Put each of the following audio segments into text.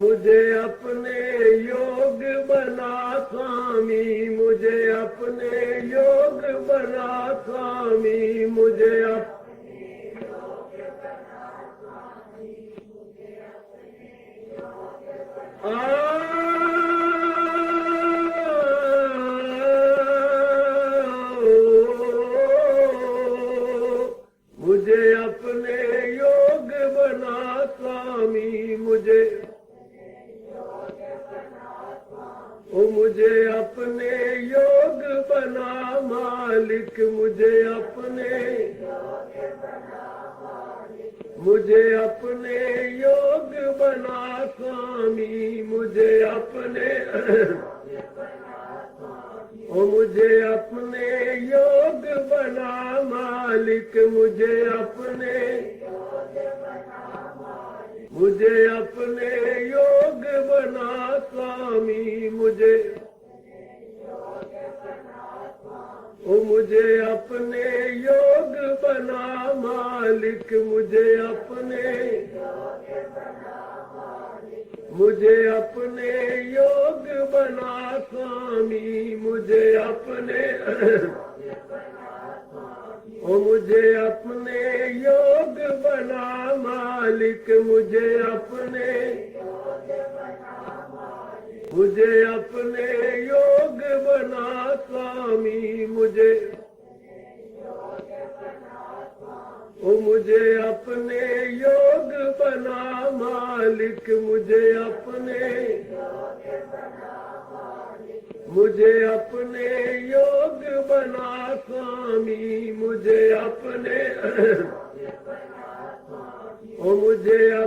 मुझे अपने योग बना स्वामी, मुझे अपने योग बना स्वामी, मुझे मुझे अपने योग बना स्वामी, मुझे मुझे अपने योग बना मालिक, मुझे अपने योग बना स्वामी, मुझे अपने मुझे अपने योग बना मालिक, मुझे अपने योग बना स्वामी, मुझे अपने योग बना मालिक, मुझे अपने योग बना स्वामी, मुझे अपने योग बना मालिक, मुझे अपने योग बना स्वामी, मुझे अपने योग बना मालिक, मुझे अपने योग बना स्वामी, मुझे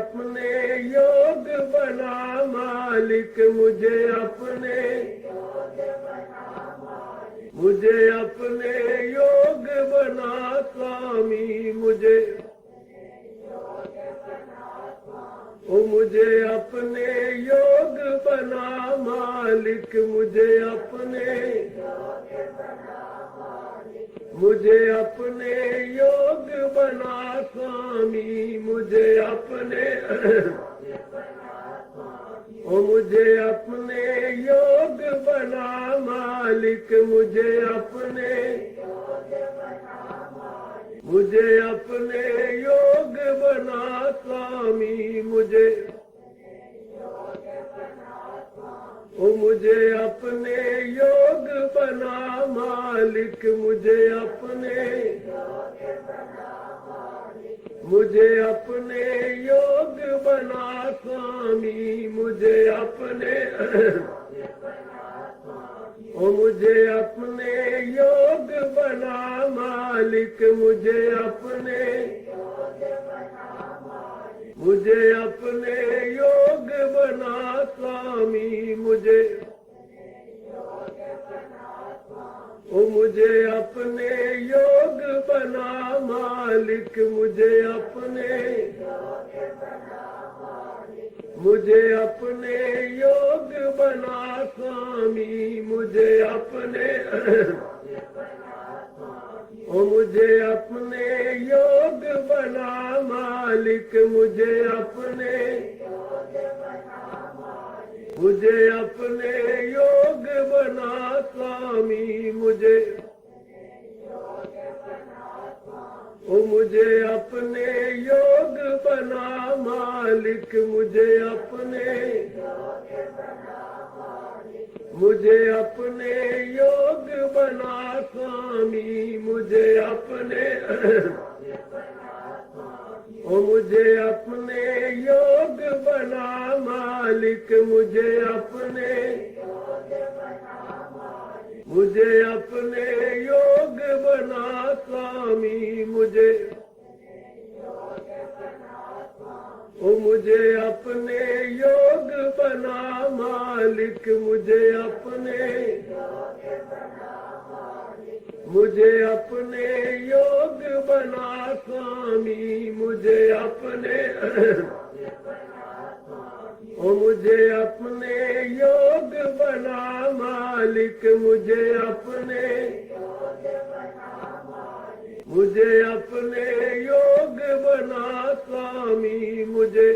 अपने योग बना मालिक, मुझे अपने योग बना स्वामी, मुझे अपने योग बना मालिक, मुझे अपने योग बना स्वामी, मुझे अपने योग बना मालिक, मुझे अपने योग बना स्वामी, मुझे अपने योग बना मालिक, मुझे अपने योग बना स्वामी, मुझे अपने योग बना मालिक, मुझे अपने योग बना स्वामी, मुझे अपने योग बना मालिक, मुझे अपने योग बना स्वामी, मुझे अपने योग बना मालिक, मुझे अपने योग बना स्वामी, मुझे अपने योग बना मालिक, मुझे अपने योग बना स्वामी, मुझे अपने योग बना मालिक, मुझे अपने योग बना स्वामी, मुझे अपने योग बना मालिक, मुझे अपने योग बना स्वामी, मुझे अपने योग बना मालिक, मुझे अपने योग बना स्वामी, मुझे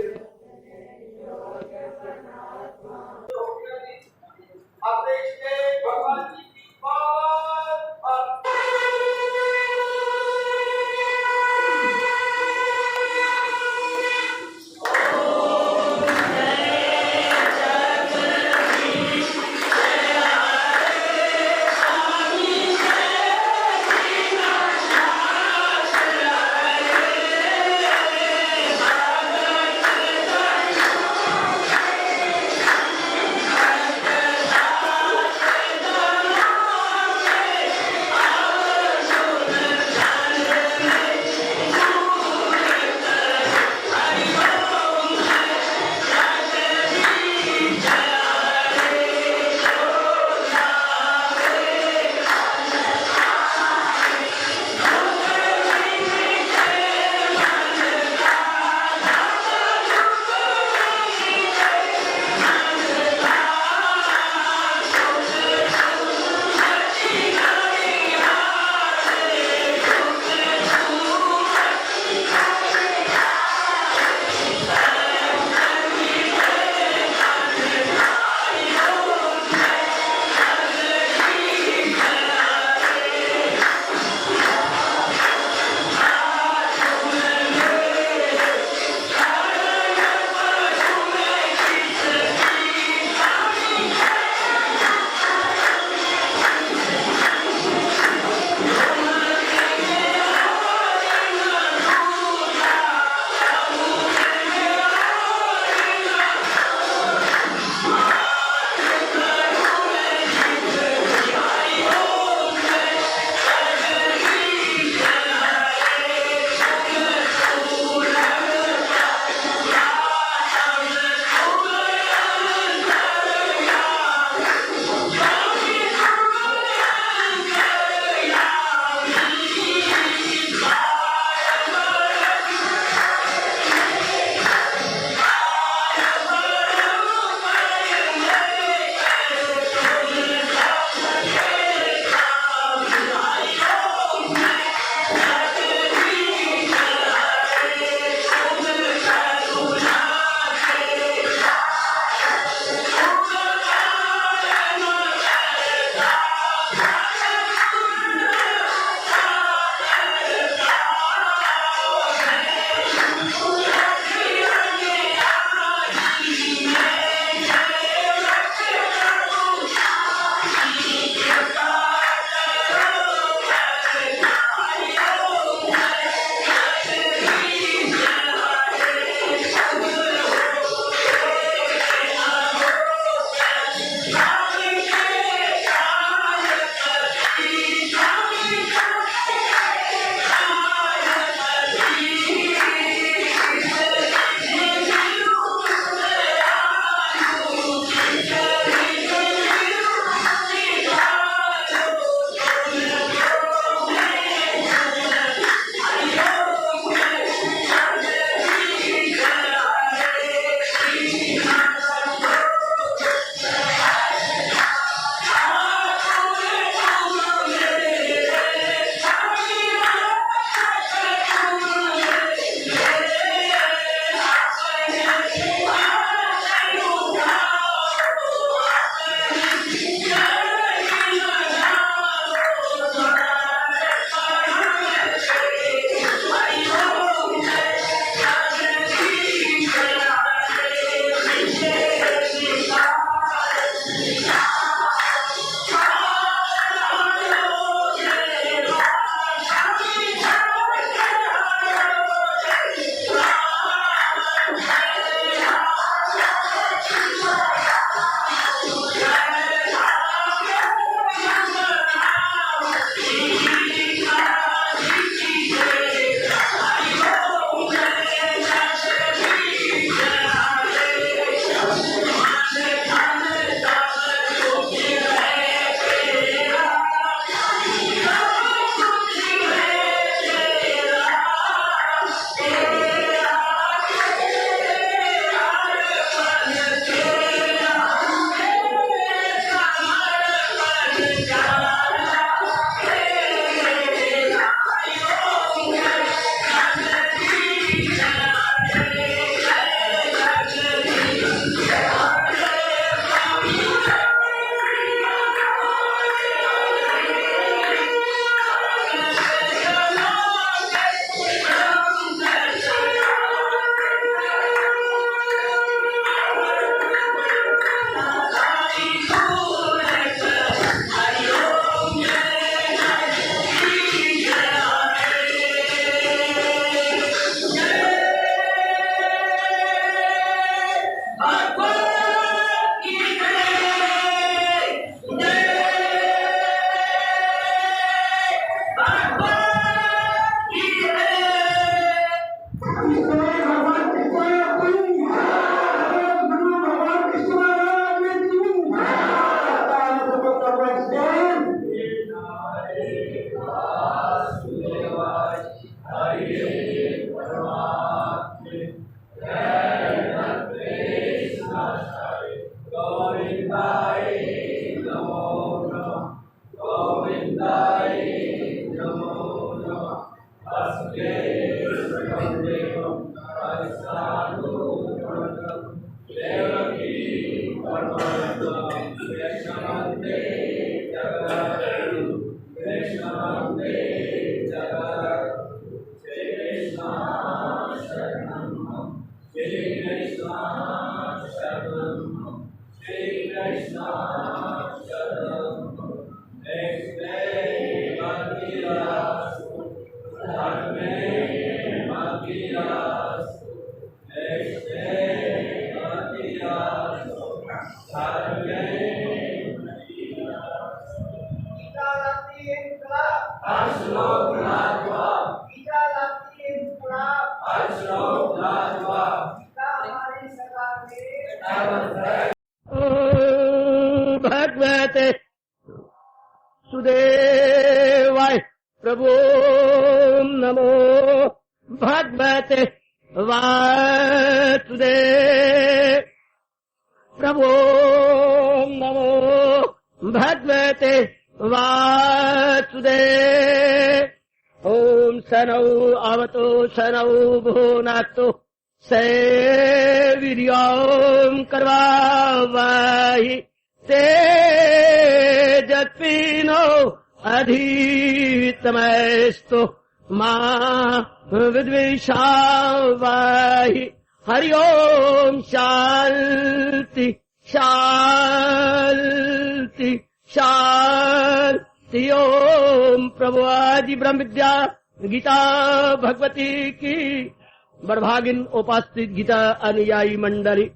भगवते सुदेवाय प्रभो नमो भगवते वासुदेव प्रभो नमो भगवते वासुदेव ओम शनौ अवतो शनौ भुनातो सेवीर्यं करवावहि तेजस्विनो अधितमस्तु मा विद्विषावहि हरि ओम शांति शांति शांति ओम प्रभु आदि ब्रह्म विद्या गीता भगवती की बड़भागिन उपास्थित गीता अनुयायी मंडली,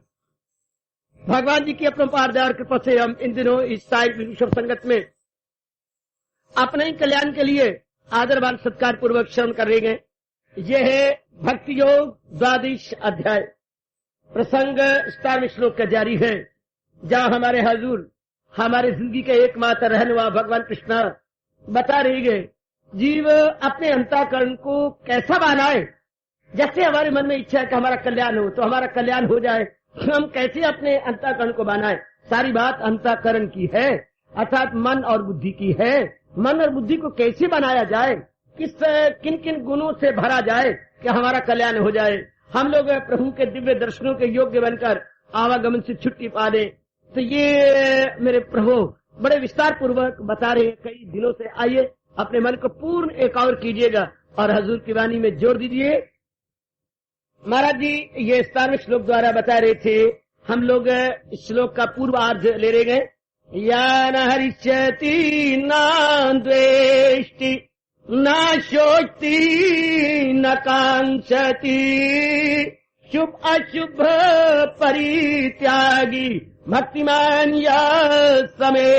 भगवान जी की अपरंपार दया और कृपा से हम इन दिनों इस साई विश्व संगत में अपने ही कल्याण के लिए आदरवान सत्कार पूर्वक श्रवण कर रहे हैं। यह है भक्ति योग 12 अध्याय, प्रसंग 17वें श्लोक का जारी है, जहाँ हमारे हजूर हमारे जिंदगी के एकमात्र रहने वाला भगवान कृष्ण बता रहे हैं जीव अपने अंतःकरण को कैसा बनाए। जैसे हमारे मन में इच्छा है कि हमारा कल्याण हो तो हमारा कल्याण हो जाए, हम कैसे अपने अंतःकरण को बनाए। सारी बात अंतःकरण की है, अर्थात मन और बुद्धि की है। मन और बुद्धि को कैसे बनाया जाए, किन किन गुणों से भरा जाए कि हमारा कल्याण हो जाए, हम लोग प्रभु के दिव्य दर्शनों के योग्य बनकर आवागमन से छुट्टी पा दे। तो ये मेरे प्रभु बड़े विस्तार पूर्वक बता रहे हैं कई दिनों से। आइए अपने मन को पूर्ण एकाग्र कीजिएगा और हजूर की वाणी में जोड़ दीजिए। महाराज जी ये 17वें श्लोक द्वारा बता रहे थे, हम लोग इस श्लोक का पूर्वार्ध ले रहे गए। या न हरिष्यति न द्वेष्टि न शोचति न कांक्षति शुभ अशुभ परित्यागी भक्तिमान या समे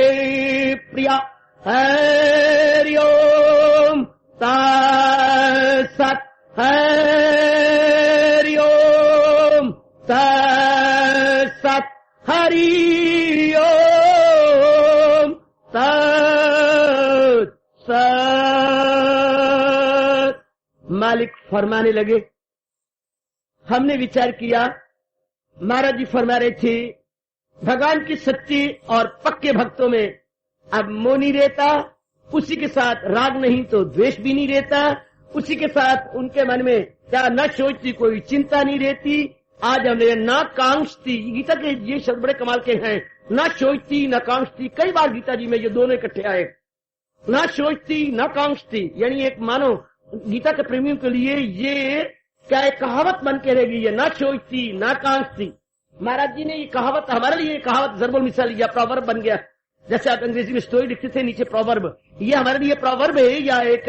प्रिया हरि ओम तत्सत् हरि ओम तत्सत् हरि ओम तत्सत्। मालिक फरमाने लगे, हमने विचार किया, महाराज जी फरमा रहे थे भगवान की सच्ची और पक्के भक्तों में अब मोह नहीं रहता, उसी के साथ राग नहीं तो द्वेष भी नहीं रहता, उसी के साथ उनके मन में क्या न सोचती कोई चिंता नहीं रहती। आज हमने न कांक्षती, गीता के ये शब्द बड़े कमाल के हैं, न सोचती न कांक्षती। कई बार गीता जी में ये दोनों इकट्ठे आए, न सोचती न कांक्षती, यानी एक मानो गीता के प्रेमियों के लिए ये क्या एक कहावत बन के रहेगी, ये न सोचती न कांक्षती। महाराज जी ने ये कहावत हमारे लिए कहावत जरबुल मिसाल या प्रोवर्ब बन गया। जैसे आप अंग्रेजी में स्टोरी लिखते थे नीचे प्रोवर्ब, ये हमारे लिए प्रोवर्ब है या एक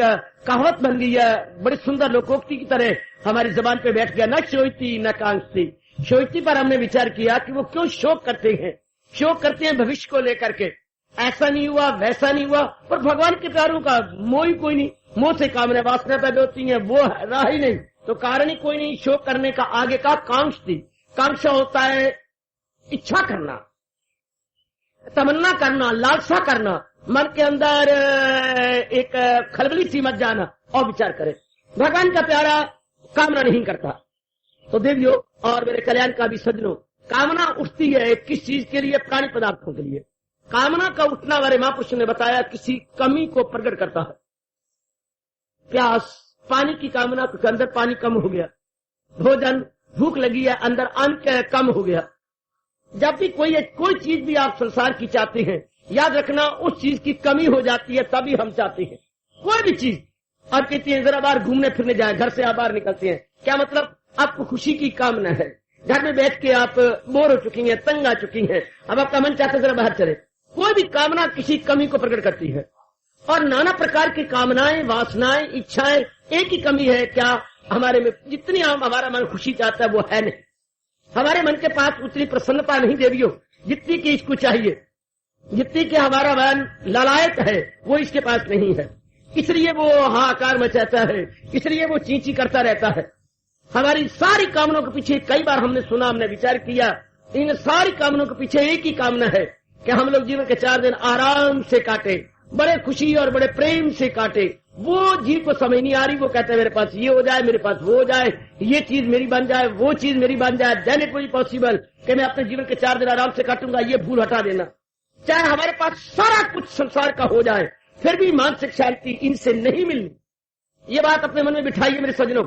कहावत बन गई है, बड़ी सुंदर लोकोक्ति की तरह हमारी जबान पे बैठ गया। न सोचती न कांक्षती। सोचती पर हमने विचार किया कि वो क्यों शोक करते हैं, शोक करते हैं भविष्य को लेकर के, ऐसा नहीं हुआ वैसा नहीं हुआ, पर भगवान के प्यारों का मोह ही कोई नहीं। मोह से कामना वासना पैदा होती है, वो रहा ही नहीं तो कारण ही कोई नहीं शोक करने का। आगे का कांक्षती, कांक्षा होता है इच्छा करना, तमन्ना करना, लालसा करना, मन के अंदर एक खलबली सी मत जाना और विचार करे। भगवान का प्यारा कामना नहीं करता। तो देवियों और मेरे कल्याण का भी सज्जनों, कामना उठती है किस चीज के लिए? प्राणी पदार्थों के लिए। कामना का उठना हमारे महापुरुष ने बताया किसी कमी को प्रकट करता है। प्यास, पानी की कामना, के अंदर पानी कम हो गया, भोजन, भूख लगी है, अंदर अन्न कम हो गया। जब भी कोई चीज भी आप संसार की चाहते हैं, याद रखना उस चीज की कमी हो जाती है तभी हम चाहते हैं कोई भी चीज। आप कहती हैं जरा बाहर घूमने फिरने जाए, घर से आप बाहर निकलते हैं, क्या मतलब? आपको खुशी की कामना है, घर में बैठ के आप बोर हो चुकी हैं, तंग आ चुकी हैं, अब आपका मन चाहता है जरा बाहर चले। कोई भी कामना किसी कमी को प्रकट करती है। और नाना प्रकार की कामनाएं, वासनाएं, इच्छाएं, एक ही कमी है, क्या? हमारे में जितनी हमारा मन खुशी चाहता है वो है नहीं। हमारे मन के पास उतनी प्रसन्नता नहीं देवियों जितनी कि इसको चाहिए, जितनी कि हमारा मन लालायत है वो इसके पास नहीं है। इसलिए वो हाहाकार मचाता है, इसलिए वो चींची करता रहता है। हमारी सारी कामनाओं के पीछे, कई बार हमने सुना, हमने विचार किया, इन सारी कामनाओं के पीछे एक ही कामना है कि हम लोग जीवन के 4 दिन आराम से काटे, बड़े खुशी और बड़े प्रेम से काटे। वो जीव को समझ नहीं आ रही, वो कहते हैं मेरे पास ये हो जाए, मेरे पास वो हो जाए, ये चीज मेरी बन जाए, वो चीज मेरी बन जाए, then it will be possible कि मैं अपने जीवन के 4 दिन आराम से काटूंगा, ये भूल हटा देना। चाहे हमारे पास सारा कुछ संसार का हो जाए, फिर भी मानसिक शांति इनसे नहीं मिलनी। ये बात अपने मन में बिठाइए मेरे सज्जनों।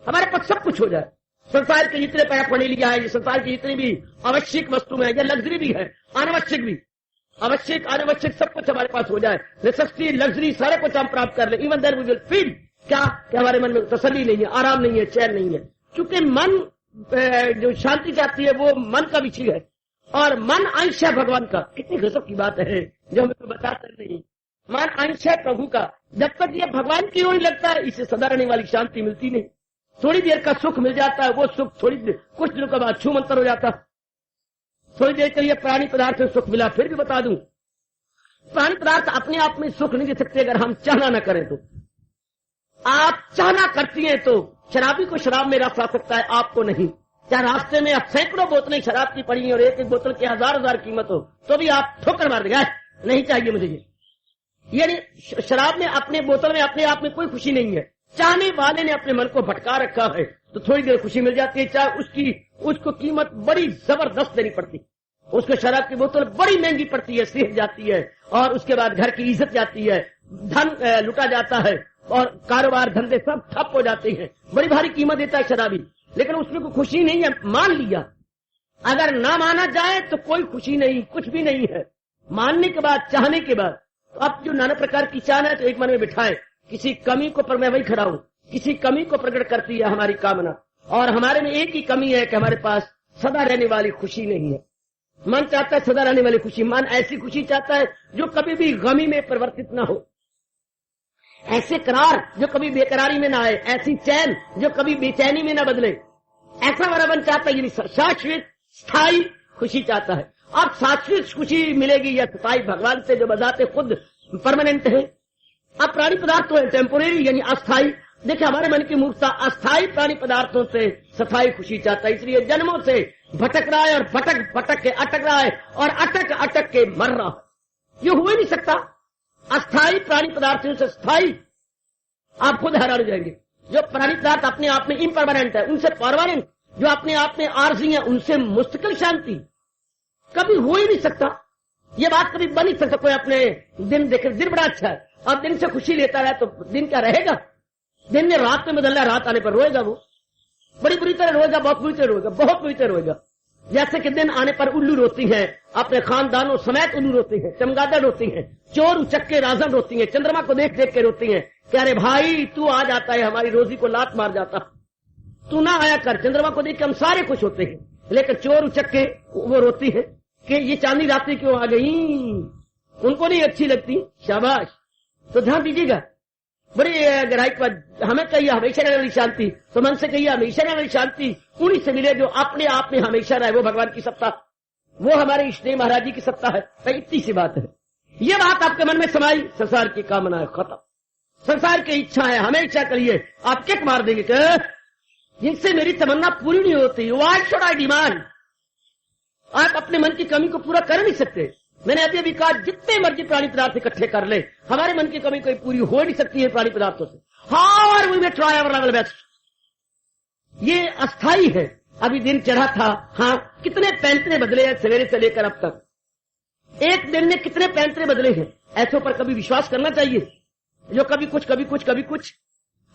हमारे पास सब कुछ हो जाए, संसार के जितने पैसा पढ़े लिया है, ये संसार की जितनी भी आवश्यक वस्तु है, या लग्जरी भी है, अनावश्यक भी, आवश्यक अनावश्यक सब कुछ हमारे पास हो जाए, नेसेसिटी, लग्जरी, सारे कुछ हम प्राप्त कर ले, even there we will feel क्या कि हमारे मन में तसल्ली नहीं है, आराम नहीं है, चैन नहीं है। क्योंकि मन जो शांति चाहती है वो मन का विषय है, और मन अंश है भगवान का। कितनी गजब की बात है जो हमें तो बताते नहीं। मन अंश है प्रभु का। जब तक ये भगवान की ओर लगता है, इसे सदा रहने वाली शांति मिलती नहीं। थोड़ी देर का सुख मिल जाता है, वो सुख थोड़ी देर, कुछ दिनों के बाद छूमंतर हो जाता है। थोड़ी देर के लिए प्राणी पदार्थ से सुख मिला, फिर भी बता दूं, प्राणी पदार्थ अपने आप में सुख नहीं दे सकते अगर हम चाहना न करें तो। आप चाहना करती हैं तो शराबी को शराब में रस आ सकता है, आपको नहीं। चाहे रास्ते में सैकड़ों बोतलें शराब की पड़ी और एक एक बोतल की 1000 कीमत हो, तो भी आप ठोकर मार देगा, नहीं चाहिए मुझे ये। यानी शराब में, अपने बोतल में अपने आप में कोई खुशी नहीं है। चाहने वाले ने अपने मन को भटका रखा है तो थोड़ी देर खुशी मिल जाती है, चाहे उसको कीमत बड़ी जबरदस्त देनी पड़ती। उसको शराब की बोतल बड़ी महंगी पड़ती है, सिह जाती है, और उसके बाद घर की इज्जत जाती है, धन लुटा जाता है, और कारोबार धंधे सब ठप हो जाते हैं। बड़ी भारी कीमत देता है शराबी, लेकिन उसमें कोई खुशी नहीं है। मान लिया, अगर ना माना जाए तो कोई खुशी नहीं, कुछ भी नहीं है। मानने के बाद, चाहने के बाद, तो अब जो नाना प्रकार की चाहना है तो एक मन में बिठाए, किसी कमी को पर मैं वही खड़ा हूं, किसी कमी को प्रकट करती है हमारी कामना। और हमारे में एक ही कमी है कि हमारे पास सदा रहने वाली खुशी नहीं है। मन चाहता है सदा रहने वाली खुशी, मन ऐसी खुशी चाहता है जो कभी भी गमी में परिवर्तित ना हो, ऐसे करार जो कभी बेकरारी में ना आए, ऐसी चैन जो कभी बेचैनी में ना बदले, ऐसा हमारा मन चाहता है। यानी शाश्वत स्थायी खुशी चाहता है। अब शाश्वत खुशी मिलेगी या स्थायी भगवान से, जो बजाते खुद परमानेंट है। अब प्राणी पदार्थ तो है टेम्पोरेरी, यानी अस्थायी। देखिए हमारे मन की मूर्खता अस्थायी प्राणी पदार्थों से स्थायी खुशी चाहता है, इसलिए जन्मों से भटक रहा है और भटक के अटक रहा है और अटक के मर रहा है। ये हो ही नहीं सकता। अस्थायी प्राणी पदार्थों से स्थायी, आप खुद हैरान हो जाएंगे। जो प्राणी पदार्थ अपने आप में इम्परमानेंट है, उनसे परमानेंट जो अपने आप में आर्जी है, उनसे मुस्तकिल शांति कभी हो ही नहीं सकता। ये बात कभी बन नहीं सकता। कोई अपने दिन देखे, दिन बड़ा अच्छा है, अब दिन से खुशी लेता रहे तो दिन क्या रहेगा? दिन ने रात में बदलना, रात आने पर रोएगा, वो बड़ी बुरी तरह रोएगा, बहुत बुरी तरह रोएगा, बहुत बुरी तरह रोएगा। जैसे कि दिन आने पर उल्लू रोती हैं, अपने खानदानों समेत उल्लू रोती हैं, चमगादड़ रोती हैं, चोर उचक्के राजन रोती हैं, चंद्रमा को देख देख के रोती हैं कि अरे भाई तू आ जाता है, हमारी रोजी को लात मार जाता, तू ना आया कर। चंद्रमा को देख के हम सारे खुश होते हैं, लेकिन चोर उचक्के वो रोती है कि ये चांदी रात्रि क्यों आ गई, उनको नहीं अच्छी लगती। शाबाश, तो ध्यान दीजिएगा, बड़ी गहराई के बाद हमें कहिए हमेशा रहने वाली शांति, तो मन से कहिए हमेशा रहने वाली शांति उन्हीं से मिले जो अपने आप में हमेशा रहे। वो भगवान की सत्ता, वो हमारे इष्टदेव महाराज जी की सत्ता है। तो इतनी सी बात है। ये बात आपके मन में समाई, संसार की कामना है खत्म, संसार की इच्छा है हमेशा करिए। आप किक मार देंगे कि जिनसे मेरी तमन्ना पूरी नहीं होती, व्हाट शुड आई डिमांड। आप अपने मन की कमी को पूरा कर नहीं सकते। मैंने अभी कहा, जितने मर्जी प्राणी पदार्थ इकट्ठे कर ले, हमारे मन की कमी कोई पूरी हो नहीं सकती है प्राणी पदार्थों से। How are we may try our level best. ये अस्थाई है। अभी दिन चढ़ा था, हाँ, कितने पैंतरे बदले हैं सवेरे से लेकर अब तक। एक दिन में कितने पैंतरे बदले हैं। ऐसों पर कभी विश्वास करना चाहिए, जो कभी कुछ कभी कुछ कभी कुछ।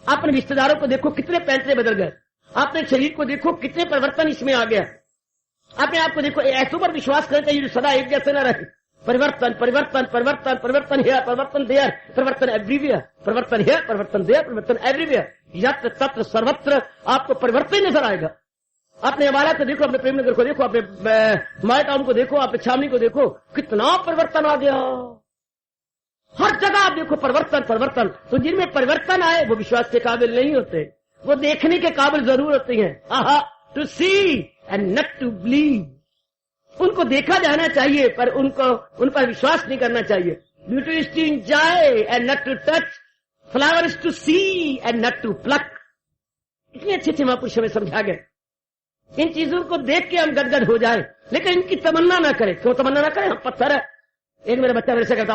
अपने रिश्तेदारों को देखो कितने पैंतरे बदल गए, अपने शरीर को देखो कितने परिवर्तन इसमें आ गया। अपने आप को देखो, ऐसों पर विश्वास करना चाहिए जो सदा एक जैसे न रहे। परिवर्तन परिवर्तन परिवर्तन परिवर्तन है, परिवर्तन देयर, परिवर्तन एवरीवेयर, परिवर्तन है, परिवर्तन देयर, परिवर्तन एवरीवेयर, यत्र तत्र सर्वत्र आपको परिवर्तन नजर आएगा। अपने अम्बाला को देखो, अपने प्रेमनगर को देखो, अपने माय टाउन को देखो, अपने छावनी को देखो, कितना परिवर्तन आ गया। हर जगह आप देखो परिवर्तन परिवर्तन। तो जिनमें परिवर्तन आए वो विश्वास के काबिल नहीं होते, वो देखने के काबिल जरूर होते हैं। आहा, to see and not to believe. उनको देखा जाना चाहिए पर उन पर विश्वास नहीं करना चाहिए। Beauty is to enjoy and not to touch, flower is to see and not to pluck. इतनी अच्छे महापुरुष हमें समझा गए। इन चीजों को देख के हम गदगद हो जाए, लेकिन इनकी तमन्ना ना करें। क्यों तमन्ना ना करें? हम पत्थर है। एक मेरा बच्चा मेरे से कहता,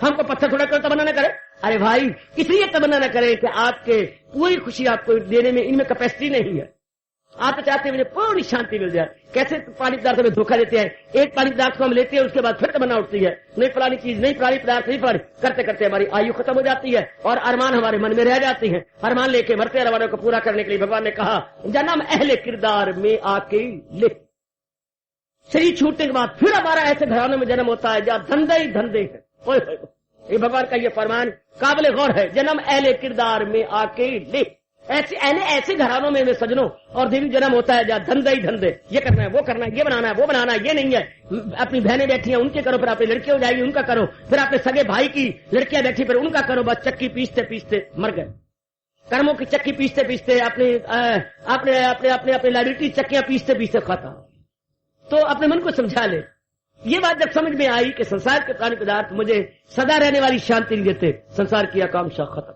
हमको पत्थर थोड़ा कर तमन्ना ना करे। अरे भाई, इसलिए तमन्ना ना करें कि आपके पूरी खुशी आपको देने में इनमें कैपेसिटी नहीं है। आप चाहते हैं मुझे पूरी शांति मिल जाए। कैसे पानी पदार्थ में धोखा देते हैं। एक पानी पदार्थ को हम लेते हैं, उसके बाद फिर तमन्ना उठती है, नहीं फलानी चीज, नहीं फलानी पदार्थ, नहीं फलानी। करते करते हमारी आयु खत्म हो जाती है और अरमान हमारे मन में रह जाती है। अरमान लेके मरते अरमानों को पूरा करने के लिए भगवान ने कहा, जन्म अहले किरदार में आके ले। शरीर छूटने के बाद फिर हमारा ऐसे घरानों में जन्म होता है जहाँ धंधे ही धंधे है। ये भगवान का ये फरमान काबिल गौर है। जन्म अहले किरदार में आके ले। ऐसे घरानों में सजनों और देवी जन्म होता है जहाँ धंधे ही धंधे। ये करना है, वो करना है, ये बनाना है, वो बनाना है, ये नहीं है। अपनी बहनें बैठी हैं उनके करो, फिर अपनी लड़कियां हो जाएगी उनका करो, फिर अपने सगे भाई की लड़कियां बैठी फिर उनका करो। बस चक्की पीसते पीसते मर गए। कर्मों की चक्की पीसते पीसते अपने लाइबिलिटी चक्कियां पीसते पीसते खाता। तो अपने मन को समझा ले। ये बात जब समझ में आई कि संसार के प्राणी पदार्थ मुझे सदा रहने वाली शांति नहीं देते, संसार की आकांक्षा खत्म,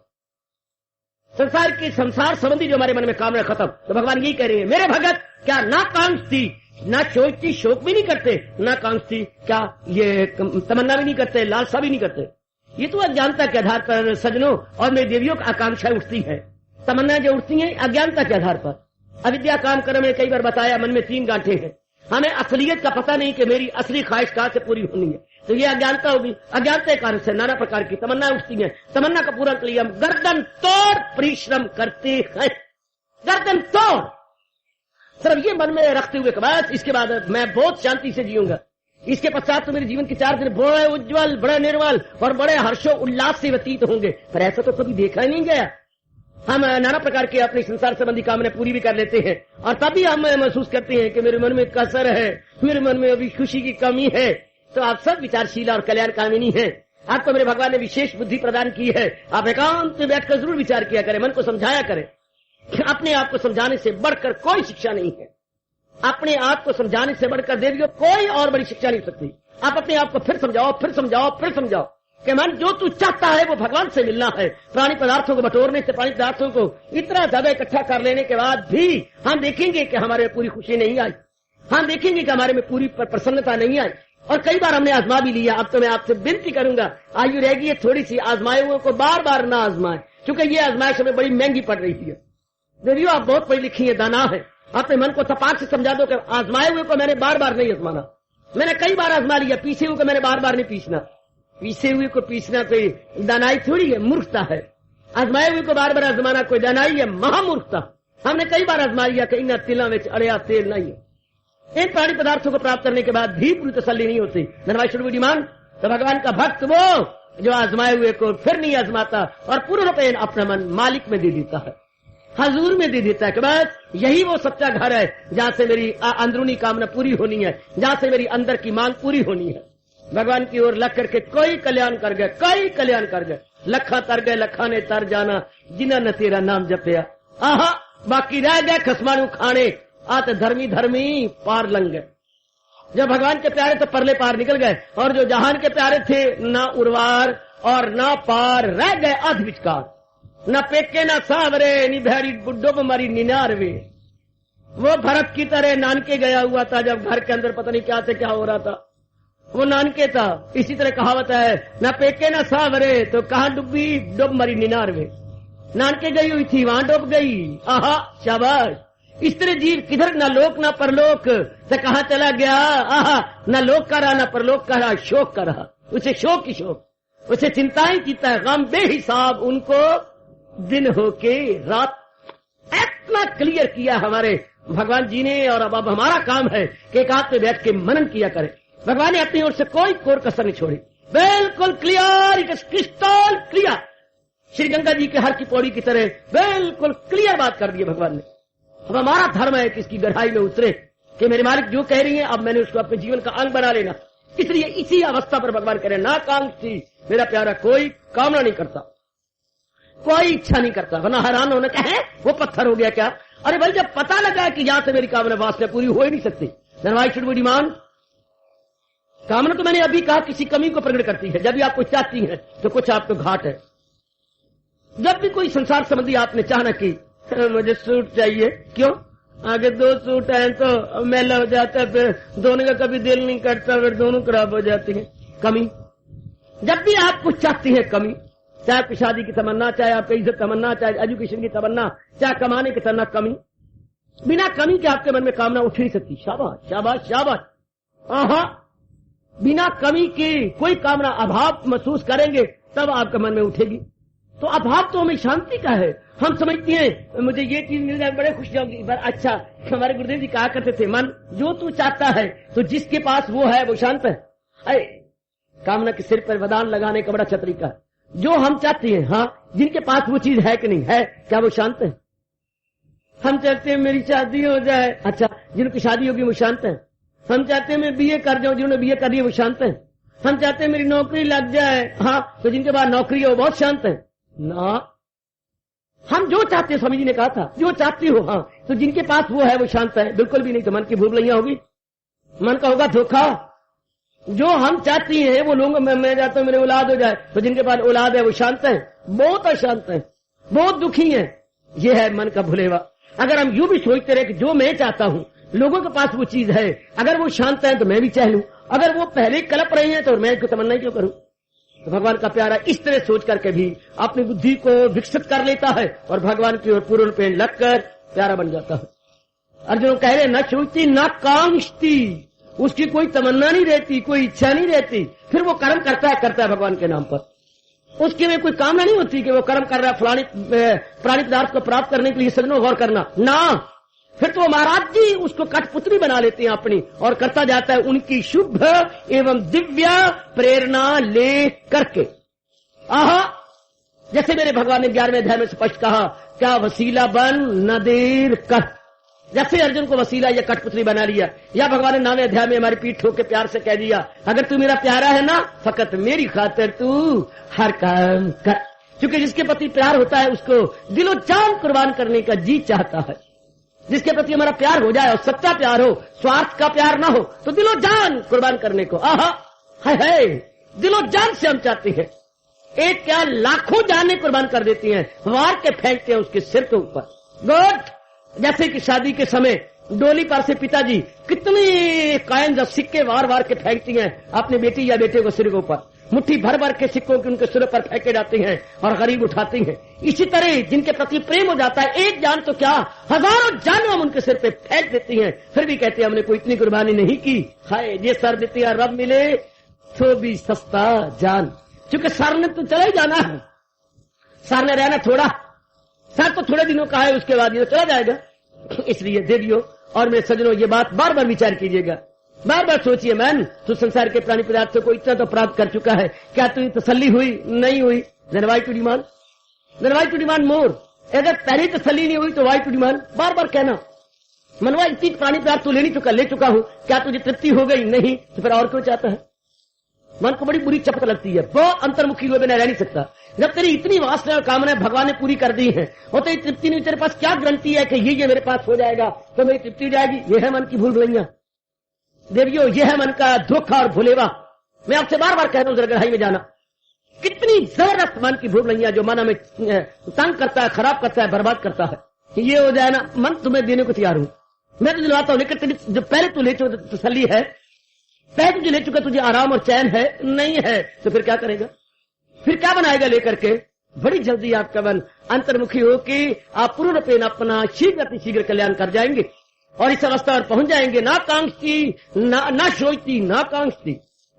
संसार संबंधी जो हमारे मन में कामना खत्म। तो भगवान यही कह रहे हैं, मेरे भगत क्या ना कांक्ष थी, ना सोचती, शोक भी नहीं करते, ना कांक्ष थी, क्या ये तमन्ना भी नहीं करते, लालसा भी नहीं करते। ये तो अज्ञानता के आधार पर सजनों और मेरी देवियों की आकांक्षाएं उठती है। तमन्ना जो उठती है अज्ञानता के आधार पर। अविद्या काम कर्म में कई बार बताया, मन में 3 गांठें हैं। हमें असलियत का पता नहीं कि मेरी असली ख्वाहिश कहां से पूरी होनी है। तो ये अज्ञानता होगी। अज्ञानता के कारण से नाना प्रकार की तमन्ना उठती है। तमन्ना का पूरा के लिए हम गर्दन तोड़ परिश्रम करते हैं। गर्दन तोड़ सिर्फ ये मन में रखते हुए कि बस इसके बाद मैं बहुत शांति से जीऊंगा। इसके पश्चात तो मेरे जीवन के 4 दिन बड़े उज्जवल, बड़े निर्मल और बड़े हर्षो उल्लास से व्यतीत होंगे। पर ऐसा तो कभी देखा ही नहीं गया। हम नाना प्रकार के अपने संसार संबंधी कामना पूरी भी कर लेते हैं और तभी हम महसूस करते हैं कि मेरे मन में कसर है, मेरे मन में अभी खुशी की कमी है। तो आप सब विचारशील और कल्याण कामिनी हैं। आपको मेरे भगवान ने विशेष बुद्धि प्रदान की है। आप एकांत में बैठकर जरूर विचार किया करें, मन को समझाया करें। अपने आप को समझाने से बढ़कर कोई शिक्षा नहीं है। अपने आप को समझाने से बढ़कर देवियों कोई और बड़ी शिक्षा नहीं सकती। आप अपने आप को फिर समझाओ, फिर समझाओ, फिर समझाओ कि मन जो तू चाहता है वो भगवान से मिलना है। प्राणी पदार्थों को बटोरने से, प्राणी पदार्थों को इतना ज्यादा इकट्ठा कर लेने के बाद भी हम देखेंगे कि हमारे में पूरी खुशी नहीं आई। हम देखेंगे कि हमारे में पूरी प्रसन्नता नहीं आई। और कई बार हमने आजमा भी लिया। अब तो मैं आपसे विनती करूंगा, आयु रहेगी है थोड़ी सी, आजमाए हुए को बार बार ना आजमाए, क्योंकि ये आजमाइश हमें बड़ी महंगी पड़ रही है। देवियों, आप बहुत पढ़ी लिखी है, दाना है। अपने मन को तपाक से समझा दो कि आजमाए हुए को मैंने बार बार नहीं आजमाना। मैंने कई बार आजमा लिया। पीसे हुए को मैंने बार बार नहीं पीसना। पीसे हुए को पीसना कोई दानाई थोड़ी है, मूर्खता है। आजमाए हुए को बार बार आजमाना कोई दानाई है, महामूर्खता। हमने कई बार आजमा लिया कि इन तिलों में अड़िया तेल नहीं है। इन प्राणी पदार्थों को प्राप्त करने के बाद भी पूरी तसल्ली नहीं होती। धनवाई तो भगवान का भक्त वो जो आजमाए हुए को फिर नहीं आजमाता और पूर्ण रूपेण अपना मन मालिक में दे देता है, हजूर में दे देता है कि बस यही वो सच्चा घर है जहां से मेरी अंदरूनी कामना पूरी होनी है, जहां से मेरी अंदर की मांग पूरी होनी है। भगवान की ओर लग करके कोई कल्याण कर गए, कई कल्याण कर गए। लखा तर गए, लखा ने तर जाना, जिन्हों ने तेरा नाम जपया। आहा, बाकी रह गए खसमानू खाने, आते धर्मी धर्मी पार लंग गए। जब भगवान के प्यारे तो परले पार निकल गए और जो जहान के प्यारे थे ना उर्वार और ना पार, रह गए अध विचकार। न पेके न सावरे, नि भैरी बुड्ढो मरी निनारवे। वो भरत की तरह नानके गया हुआ था जब घर के अंदर पता नहीं क्या से क्या हो रहा था। वो नानके था। इसी तरह कहावत है, न पेके न सावरे, तो कहां डूबी, डूब मरी निनारवे। नानके गई हुई थी, वहां डूब गई। आहा, शाबाश। स्त्री जीव किधर, न लोक न परलोक से कहाँ चला गया। आहा, न लोक का रहा न परलोक का रहा, शोक का रहा। उसे शोक ही शोक, उसे चिंताएं चिंता, गम बेहिसाब, उनको दिन होके रात। इतना क्लियर किया हमारे भगवान जी ने। और अब हमारा काम है कि एक हाथ में बैठ के मनन किया करें। भगवान ने अपनी ओर से कोई कोर कसर नहीं छोड़ी, बिल्कुल clear, crystal clear, Shri Ganga ji के हर की पौड़ी की तरह बिल्कुल क्लियर बात कर दी भगवान ने। अब हमारा धर्म है कि इसकी गहराई में उतरे कि मेरे मालिक जो कह रही है अब मैंने उसको अपने जीवन का अंग बना लेना। इसलिए इसी अवस्था पर भगवान कह रहे ना कांक्षी, मेरा प्यारा कोई कामना नहीं करता, कोई इच्छा नहीं करता, वरना हैरान होने का है वो पत्थर हो गया क्या। अरे भाई जब पता लगा कि यहां से मेरी कामना वासना पूरी हो ही नहीं सकती, मान कामना तो मैंने अभी कहा किसी कमी को प्रकट करती है। जब भी आप कुछ चाहती हैं तो कुछ आपको घाट है। जब भी कोई संसार संबंधी आपने चाहना कि मुझे सूट चाहिए, क्यों आगे 2 सूट हैं तो मैला हो जाता है, फिर दोनों का कभी दिल नहीं करता, फिर दोनों खराब हो जाती है। कमी, जब भी आप कुछ चाहती हैं कमी, चाहे आपकी शादी की तमन्ना, चाहे आपकी इज्जत तमन्ना, चाहे एजुकेशन की तमन्ना, चाहे कमाने की तमन्ना, कमी, बिना कमी के आपके मन में कामना उठ नहीं सकती। शाबाश शाबाश शाबाश। आहा, बिना कमी की कोई कामना, अभाव महसूस करेंगे तब आपके मन में उठेगी। तो अभाव तो हमें शांति का है। हम समझते हैं मुझे ये चीज मिल जाए बड़े खुश जाऊंगी। अच्छा, हमारे गुरुदेव जी कहा करते थे, मन जो तू चाहता है तो जिसके पास वो है वो शांत है। अरे कामना के सिर पर वदान लगाने का बड़ा अच्छा तरीका है। जो हम चाहते हैं, हाँ, जिनके पास वो चीज है कि नहीं है, क्या वो शांत है। हम चाहते हैं मेरी शादी हो जाए, अच्छा, जिनकी शादी होगी वो शांत है। हम चाहते हैं मैं बीए कर जाऊं, जिन्होंने बीए कर ली वो शांत है। हम चाहते हैं मेरी नौकरी लग जाए, हाँ, तो जिनके पास नौकरी है वो बहुत शांत है ना। हम जो चाहते हैं, स्वामी जी ने कहा था जो चाहती हो, हाँ, तो जिनके पास वो है वो शांत है। बिल्कुल भी नहीं तो मन की भूल नहीं होगी, मन का होगा धोखा। जो हम चाहती हैं वो लोग, मैं चाहता हूं मेरे औलाद हो जाए, तो जिनके पास औलाद है वो शांत है, बहुत अशांत है, बहुत दुखी है। ये है मन का भुलेवा। अगर हम यूं भी सोचते रहे कि जो मैं चाहता हूं लोगों के पास वो चीज है, अगर वो शांत है तो मैं भी चाह लूं, अगर वो पहले कलप रहे हैं तो मैं इसको तमन्ना क्यों करूं। तो भगवान का प्यारा इस तरह सोच करके भी अपनी बुद्धि को विकसित कर लेता है और भगवान की ओर पूर्ण पेड़ लगकर प्यारा बन जाता है। अर्जुन कह रहे न सोचती न कांक्षती, उसकी कोई तमन्ना नहीं रहती, कोई इच्छा नहीं रहती, फिर वो कर्म करता है भगवान के नाम पर। उसके में कोई कामना नहीं होती कि वो कर्म कर रहा है फलानी प्राणी पदार्थ को प्राप्त करने के लिए सजनों गौर करना ना। फिर तो महाराज जी उसको कठपुतली बना लेते हैं अपनी, और करता जाता है उनकी शुभ एवं दिव्य प्रेरणा ले करके। आहा, जैसे मेरे भगवान ने 11वें अध्याय में स्पष्ट कहा, क्या वसीला बन न देर कर। जैसे अर्जुन को वसीला या कठपुतली बना लिया, या भगवान ने 9वें अध्याय में हमारी पीठ ठोक के प्यार से कह दिया, अगर तू मेरा प्यारा है ना, फकत मेरी खातिर तू हर काम कर। क्योंकि जिसके प्रति प्यार होता है उसको दिलो जान कुर्बान करने का जी चाहता है। जिसके प्रति हमारा प्यार हो जाए और सच्चा प्यार हो, स्वार्थ का प्यार ना हो, तो दिलो जान कुर्बान करने को, आहा है दिलो जान से हम चाहते हैं। एक क्या लाखों जानें कुर्बान कर देती हैं, वार के फेंकते हैं उसके सिर के ऊपर। गुड, जैसे कि शादी के समय डोली पर से पिताजी कितने कायन सिक्के वार वार के फेंकती हैं अपने बेटी या बेटे को सिर के ऊपर, मुट्ठी भर भर के सिक्कों के उनके सिर पर फेंके जाते हैं और गरीब उठाते हैं। इसी तरह जिनके प्रति प्रेम हो जाता है, एक जान तो क्या हजारों जान हम उनके सिर पे फेंक देती हैं, फिर भी कहते हैं हमने कोई इतनी कुर्बानी नहीं की। हाय, ये सर देती है रब मिले तो भी सस्ता जान। क्योंकि सर ने तो चला ही जाना है, सर ने रहना थोड़ा, सर तो थोड़े दिनों का है, उसके बाद ये चला जाएगा। इसलिए देवियों और मेरे सज्जनों, ये बात बार बार विचार कीजिएगा, बार बार सोचिए। मैन तो संसार के प्राणी पदार्थों को इतना तो प्राप्त कर चुका है, क्या तुम्हें तसल्ली हुई? नहीं हुई। Then why to demand more. अगर पहले तसल्ली नहीं हुई तो वाई टू डिमांड, बार बार कहना मनवा इतनी प्राणी पदार्थ तो ले चुका हूं, क्या तुझे तृप्ति हो गई? नहीं, तो फिर और क्यों चाहता है? मन को बड़ी बुरी चपत लगती है, बहुत अंतर्मुखी हुए बिना रह नहीं सकता। जब तेरी इतनी वासना और कामना भगवान ने पूरी कर दी है और तेरी तृप्ति नहीं, तेरे पास क्या गारंटी है कि ये मेरे पास हो जाएगा तो मेरी तृप्ति हो जाएगी? यह है मन की भूल भुलैया देवियों, यह है मन का धोखा और भुलेवा। मैं आपसे बार बार कह रहा हूं जरा गहराई में जाना। कितनी जबरदस्त मन की भूल भुलैया जो मन हमें तंग करता है, खराब करता है, बर्बाद करता है। ये हो जाए ना, मन तुम्हें देने को तैयार हूं, मैं तो दिलवाता हूं, लेकिन जो पहले तू ले चुका तसल्ली है, पहले तुझे ले चुका, तुझे आराम और चैन है नहीं है, तो फिर क्या करेगा? फिर क्या बनाएगा लेकर के? बड़ी जल्दी आपका मन अंतर्मुखी हो कि आप पूर्ण रूपेण अपना शीघ्र अतिशीघ्र कल्याण कर जाएंगे और इस अवस्था पर पहुंच जाएंगे। ना कांक्षती ना सोचती ना कांक्षती,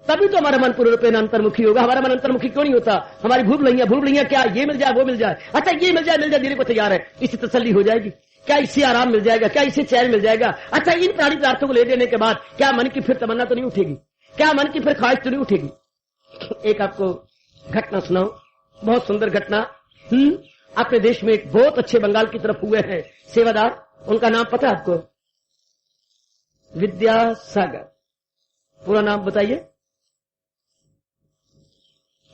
तभी तो हमारा मन पूर्ण रूपेण अंतर्मुखी होगा। हमारा मन अंतर्मुखी क्यों नहीं होता? हमारी भूल भुलैया क्या, ये मिल जाए वो मिल जाए, अच्छा ये मिल जाए देने को तैयार है, इससे तसल्ली हो जाएगी। क्या इससे आराम मिल जाएगा, क्या इससे चैन मिल जाएगा? अच्छा इन प्राणी पदार्थों को ले लेने के बाद क्या मन की फिर तमन्ना तो नहीं उठेगी? क्या मन की फिर ख्वाहिश तो नहीं उठेगी? एक आपको घटना सुनाओ, बहुत सुंदर घटना। अपने देश में एक बहुत अच्छे बंगाल की तरफ हुए हैं सेवादार, उनका नाम पता है आपको? विद्यासागर। पूरा नाम बताइए।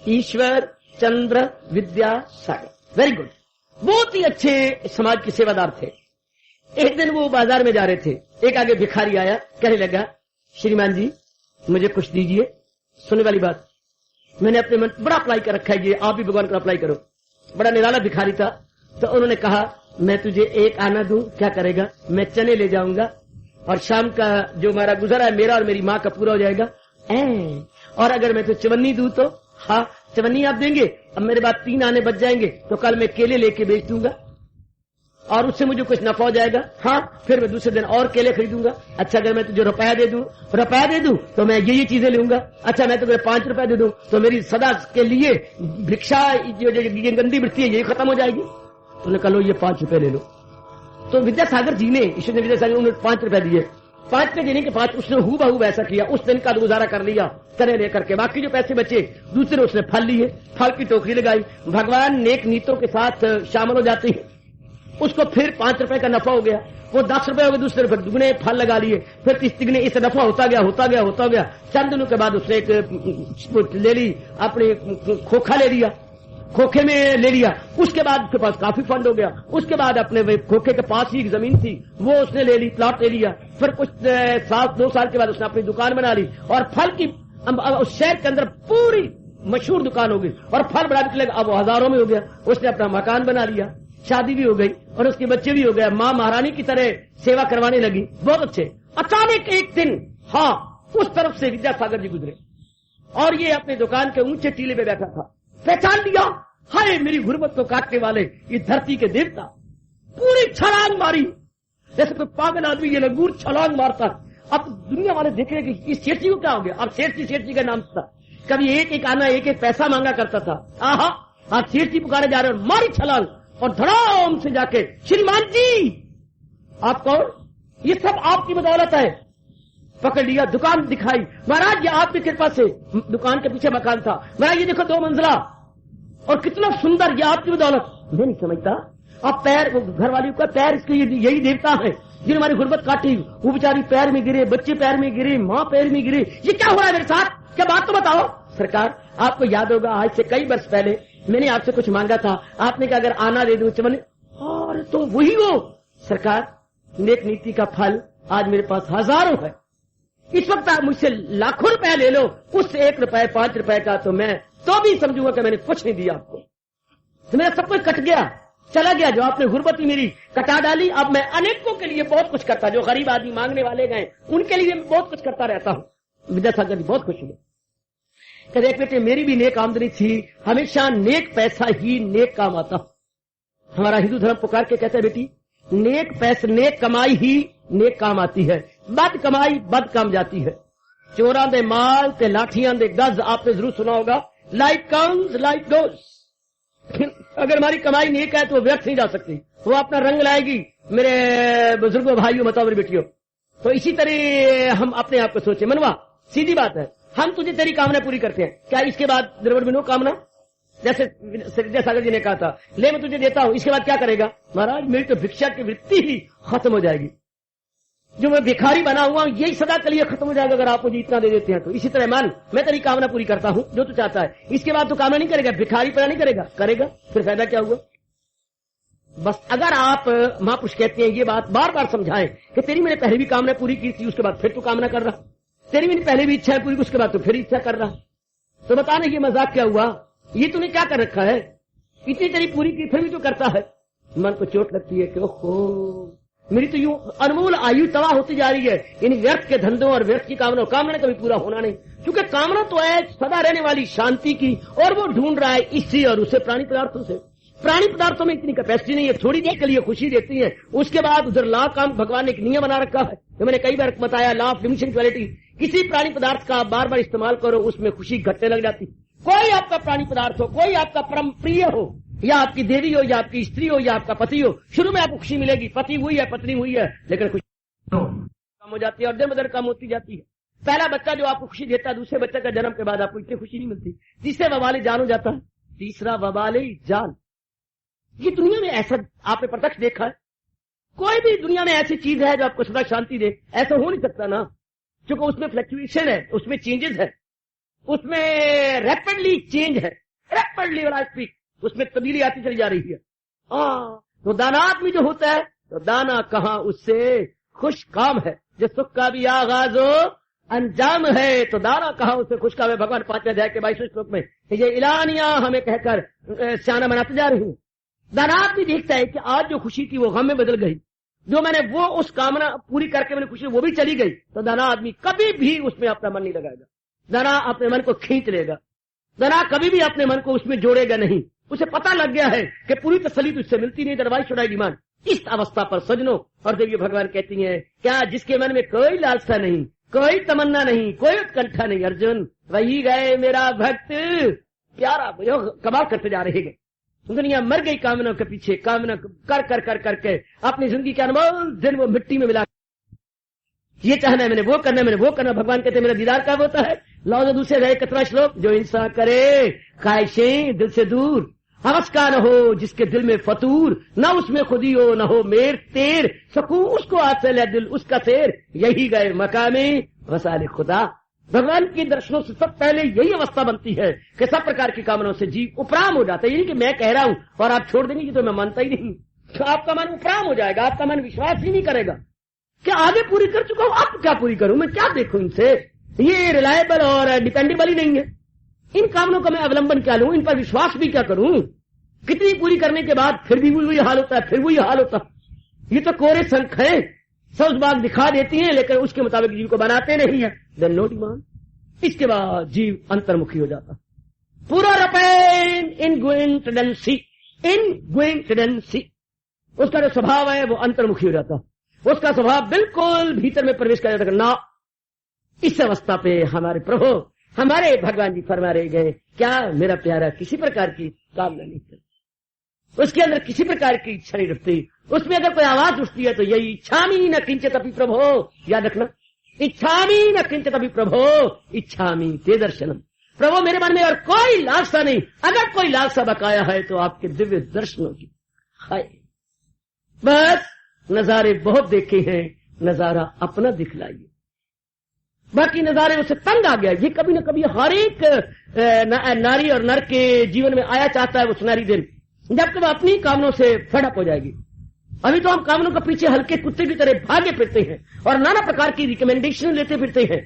Ishwar Chandra Vidyasagar, very good. बहुत ही अच्छे समाज के सेवादार थे। एक दिन वो बाजार में जा रहे थे, एक आगे भिखारी आया, कहने लगा, श्रीमान जी मुझे कुछ दीजिए। सुनने वाली बात, मैंने अपने मन बड़ा अप्लाई कर रखा है, ये आप भी भगवान का अप्लाई करो। बड़ा निराला भिखारी था। तो उन्होंने कहा, मैं तुझे एक आना दूं, क्या करेगा? मैं चने ले जाऊंगा और शाम का जो हमारा गुजारा है मेरा और मेरी माँ का पूरा हो जाएगा। और अगर मैं तो चवन्नी दूं तो? हाँ चवन्नी आप देंगे। अब मेरे बाद 3 आने बच जाएंगे, तो कल मैं केले लेके बेच दूंगा और उससे मुझे कुछ नफा हो जाएगा। हाँ फिर मैं दूसरे दिन और केले खरीदूंगा। अच्छा अगर मैं तुझे रुपया दे दूं तो मैं ये चीजें लूंगा। अच्छा मैं तुझे 5 रुपए दे दूं तो मेरी सदा के लिए भिक्षा जो गंदी वृत्ति है ये खत्म हो जाएगी। तूने कहा लो ये 5 रुपए ले लो। तो विद्यासागर जी ने, ईश्वर ने विद्यासागर उन्होंने 5 रुपए दिए। 5 रुपए देने के बाद उसने हूबहू वैसा किया, उस दिन का गुजारा कर लिया चने लेकर के। बाकी जो पैसे बचे दूसरे उसने फल लिए, फल की टोकरी लगाई। भगवान नेक नीतों के साथ शामिल हो जाते हैं, उसको फिर 5 रुपए का नफा हो गया। वो 10 रुपए हो गए, दूसरे रुपए दुगने फल लगा लिए, फिर 30 तिगने, इससे नफा होता गया। चंद दिनों के बाद उसने एक ले ली, अपने खोखा ले लिया, खोखे में ले लिया। उसके बाद उसके पास काफी फंड हो गया। उसके बाद अपने खोखे के पास ही एक जमीन थी, वो उसने ले ली, प्लॉट ले लिया। फिर कुछ 2 साल के बाद उसने अपनी दुकान बना ली और फल की उस शहर के अंदर पूरी मशहूर दुकान हो गई और फल बड़ा निकलेगा। अब वो हजारों में हो गया। उसने अपना मकान बना लिया, शादी भी हो गई और उसके बच्चे भी हो गए। माँ महारानी की तरह सेवा करवाने लगी, बहुत अच्छे। अचानक एक दिन उस तरफ से विद्यासागर जी गुजरे और ये अपने दुकान के ऊंचे टीले पे बैठा था। पहचान लिया, हाय मेरी गुर्बत को काटने वाले ये धरती के देवता। पूरी छलांग मारी, जैसे कोई पागल आदमी ये लंगूर छलांग मारता। अब दुनिया वाले देख रहे कि इस सेठ जी को क्या हो गया। अब सेठ जी का नाम था, कभी एक आना एक पैसा मांगा करता था। आज सेठ जी पुकारे जा रहे और मारी छलांग और धड़ाम से जाके, श्रीमान जी आप कौन? ये सब आपकी बदौलत है। पकड़ लिया, दुकान दिखाई। महाराज ये आपकी कृपा से, दुकान के पीछे मकान था। महाराज ये देखो 2 मंजिला और कितना सुंदर, ये आपकी बदौलत। मैं नहीं समझता, अब पैर घर वाली का पैर इसके यही देवता है जिन्होंने हमारी गुर्बत काटी। वो बेचारी पैर में गिरे, बच्चे पैर में गिरे, माँ पैर में गिरे। ये क्या हो रहा है मेरे साथ? क्या बात तो बताओ। सरकार आपको याद होगा आज से कई वर्ष पहले मैंने आपसे कुछ मांगा था, आपने कहा अगर आना दे दूं चवन्नी। और तो वही हो सरकार, नेक नीति का फल आज मेरे पास हजारों है। इस वक्त आप मुझसे लाखों रुपए ले लो, उस 1 रुपए 5 रुपए का तो मैं तो भी समझूंगा कि मैंने कुछ नहीं दिया आपको। तो मेरा सब कुछ कट गया, चला गया। जो आपने गुर्बत मेरी कटा डाली, अब मैं अनेकों के लिए बहुत कुछ करता। जो गरीब आदमी मांगने वाले गए उनके लिए मैं बहुत कुछ करता रहता हूँ। विद्यासागर जी बहुत खुश हुए, कहते एक बेटे मेरी भी नेक आमदनी थी, हमेशा नेक पैसा ही नेक काम आता। हमारा हिंदू धर्म पुकार के कहते हैं बेटी नेक पैसा नेक कमाई ही नेक काम आती है, बद कमाई बद काम जाती है। चोरां दे माल ते लाठियां दे गज आपने जरूर सुना होगा, लाइक कम्स लाइक गोस। अगर हमारी कमाई नेक है तो वो व्यर्थ नहीं जा सकती, वो अपना रंग लाएगी। मेरे बुजुर्गों भाइयों बताओ मेरी बेटियों, तो इसी तरह हम अपने आप को सोचे। मनवा सीधी बात है, हम तुझे तेरी कामना पूरी करते हैं, क्या इसके बाद द्रविड़ बिनो कामना? जैसे विद्यासागर जी ने कहा था, ले मैं तुझे देता हूं, इसके बाद क्या करेगा? महाराज मेरी तो भिक्षा की वृत्ति ही खत्म हो जाएगी। जो मैं भिखारी बना हुआ हूं यही सदा के लिए खत्म हो जाएगा अगर आप मुझे इतना दे देते हैं तो। इसी तरह मान मैं तेरी कामना पूरी करता हूं जो तू चाहता है, इसके बाद तू कामना नहीं करेगा, भिखारी पता नहीं करेगा, फिर फायदा क्या हुआ? बस अगर आप महापुरुष कहते हैं ये बात बार बार समझाएं कि तेरी मैंने पहले भी कामना पूरी की थी, उसके बाद फिर तू कामना कर रहा, तेरी मैंने पहले भी इच्छा पूरी, उसके बाद तो फिर इच्छा कर रहा, तो बताना ये मजाक क्या हुआ? ये तूने क्या कर रखा है? इतनी तेरी पूरी की फिर भी तो करता है। मन को चोट लगती है कि ओहो मेरी तो यूं अनमोल आयु तबाह होती जा रही है इन व्यर्थ के धंधों और व्यर्थ की कामना। कामना कभी पूरा होना नहीं, क्योंकि कामना तो है सदा रहने वाली शांति की, और वो ढूंढ रहा है इससे और उससे प्राणी पदार्थों से। प्राणी पदार्थों में इतनी कैपेसिटी नहीं है, थोड़ी देर के लिए खुशी देती है, उसके बाद उधर ला काम भगवान ने एक नियम बना रखा है जो मैंने कई बार बताया, लॉ ऑफ डिमिनिशिंग क्वालिटी। किसी प्राणी पदार्थ का आप बार बार इस्तेमाल करो, उसमें खुशी घटने लग जाती। कोई आपका प्राणी पदार्थ हो, कोई आपका परम प्रिय हो, या आपकी देवी हो, या आपकी स्त्री हो, या आपका पति हो, शुरू में आपको खुशी मिलेगी, पति हुई है पत्नी हुई है, लेकिन खुशी कम हो जाती है और दिन ब दिन कम होती जाती है। पहला बच्चा जो आपको खुशी देता है, दूसरे बच्चे का जन्म के बाद आपको इतनी खुशी नहीं मिलती, तीसरे वबाले जान हो जाता है, तीसरा वबाले जान। ये दुनिया में ऐसा आपने प्रत्यक्ष देखा है? कोई भी दुनिया में ऐसी चीज है जो आपको सदा शांति दे? ऐसा हो नहीं सकता ना, क्योंकि उसमें फ्लक्चुएशन है, उसमें चेंजेस है, उसमें रैपिडली चेंज है, रैपिडली स्पीक, उसमें तब्दीली आती चली जा रही है। तो दाना आदमी जो होता है, तो दाना कहाँ उससे खुश काम है, जो सुख का भी आगाज हो अंजाम है, तो दाना कहाँ उससे खुश काम है। भगवान 5वें अध्याय के 22वें श्लोक में ये इलानियां हमें कहकर सियाना बनाते जा रही हूँ। दाना आदमी देखता है कि आज जो खुशी थी वो गम में बदल गई, जो मैंने वो उस कामना पूरी करके मैंने खुशी वो भी चली गई, तो दाना आदमी कभी भी उसमें अपना मन नहीं लगाएगा, दाना अपने मन को खींच लेगा, दाना कभी भी अपने मन को उसमें जोड़ेगा नहीं। उसे पता लग गया है कि पूरी तसल्ली तो इससे मिलती नहीं, दरवाई छुड़ाई डिमांड। इस अवस्था पर सजनों और देवी भगवान कहती हैं, क्या जिसके मन में कोई लालसा नहीं, कोई तमन्ना नहीं, कोई उत्कंठा नहीं, अर्जुन वही गए मेरा भक्त प्यारा, कमाल करते जा रहे हैं। दुनिया मर गई कामना के पीछे, कामना कर कर कर करके अपनी जिंदगी के अनमोल दिन वो मिट्टी में मिला। ये चाहना है मैंने, वो करना है मैंने, वो करना। भगवान कहते मेरा दीदार कब होता है? लौज दूसरे रहे 17वां श्लोक, जो इंसान करे ख्वाहिशें दिल से दूर, हवस का न हो जिसके दिल में फतूर, न उसमें खुदी हो न हो मेर तेर, सकूं उसको हासिल है दिल उसका शेर, यही गए मकामे वसाले खुदा। भगवान के दर्शनों से सब पहले यही अवस्था बनती है कि सब प्रकार की कामनाओं से जीव उपराम हो जाता है। ये नहीं कि मैं कह रहा हूं और आप छोड़ देंगे तो मैं मानता ही नहीं, तो आपका मन उपराम हो जाएगा, आपका मन विश्वास ही नहीं करेगा क्या आगे पूरी कर चुका हूं, अब क्या पूरी करूं, मैं क्या देखूं इनसे, ये रिलायबल और डिपेंडेबल ही नहीं है। इन कामनों का मैं अवलंबन क्या लूं, इन पर विश्वास भी क्या करूं? कितनी पूरी करने के बाद फिर भी वही हाल होता है, फिर वही हाल होता है। ये तो कोरे संख है, सब बात दिखा देती हैं लेकिन उसके मुताबिक जीव को बनाते नहीं है। Then no demand. इसके बाद जीव अंतर्मुखी हो जाता। पूरा रपेन in going tendency, in going tendency, उसका जो स्वभाव है वो अंतर्मुखी हो जाता। उसका स्वभाव बिल्कुल भीतर में प्रवेश कर जाता ना। इस अवस्था पे हमारे प्रभु, हमारे भगवान जी फरमा रहे गए, क्या मेरा प्यारा किसी प्रकार की कामना नहीं करता, उसके अंदर किसी प्रकार की इच्छा नहीं रखती। उसमें अगर कोई आवाज उठती है तो यही इच्छामी न किंचित अपि प्रभो, याद रखना, इच्छामी न किंचित अपि प्रभो इच्छामी ते दर्शनम। प्रभु मेरे मन में और कोई लालसा नहीं, अगर कोई लालसा बकाया है तो आपके दिव्य दर्शनों की। हाय बस नजारे बहुत देखे हैं, नजारा अपना दिखलाइए। बाकी नजारे उसे तंग आ गया। ये कभी न कभी हर एक नारी और नर के जीवन में आया चाहता है वो सुनहरी दिन, जब तक अपनी कामनों से फड़प हो जाएगी। अभी तो हम कामनों के पीछे हल्के कुत्ते की तरह भागे फिरते हैं और नाना प्रकार की रिकमेंडेशन लेते फिरते हैं।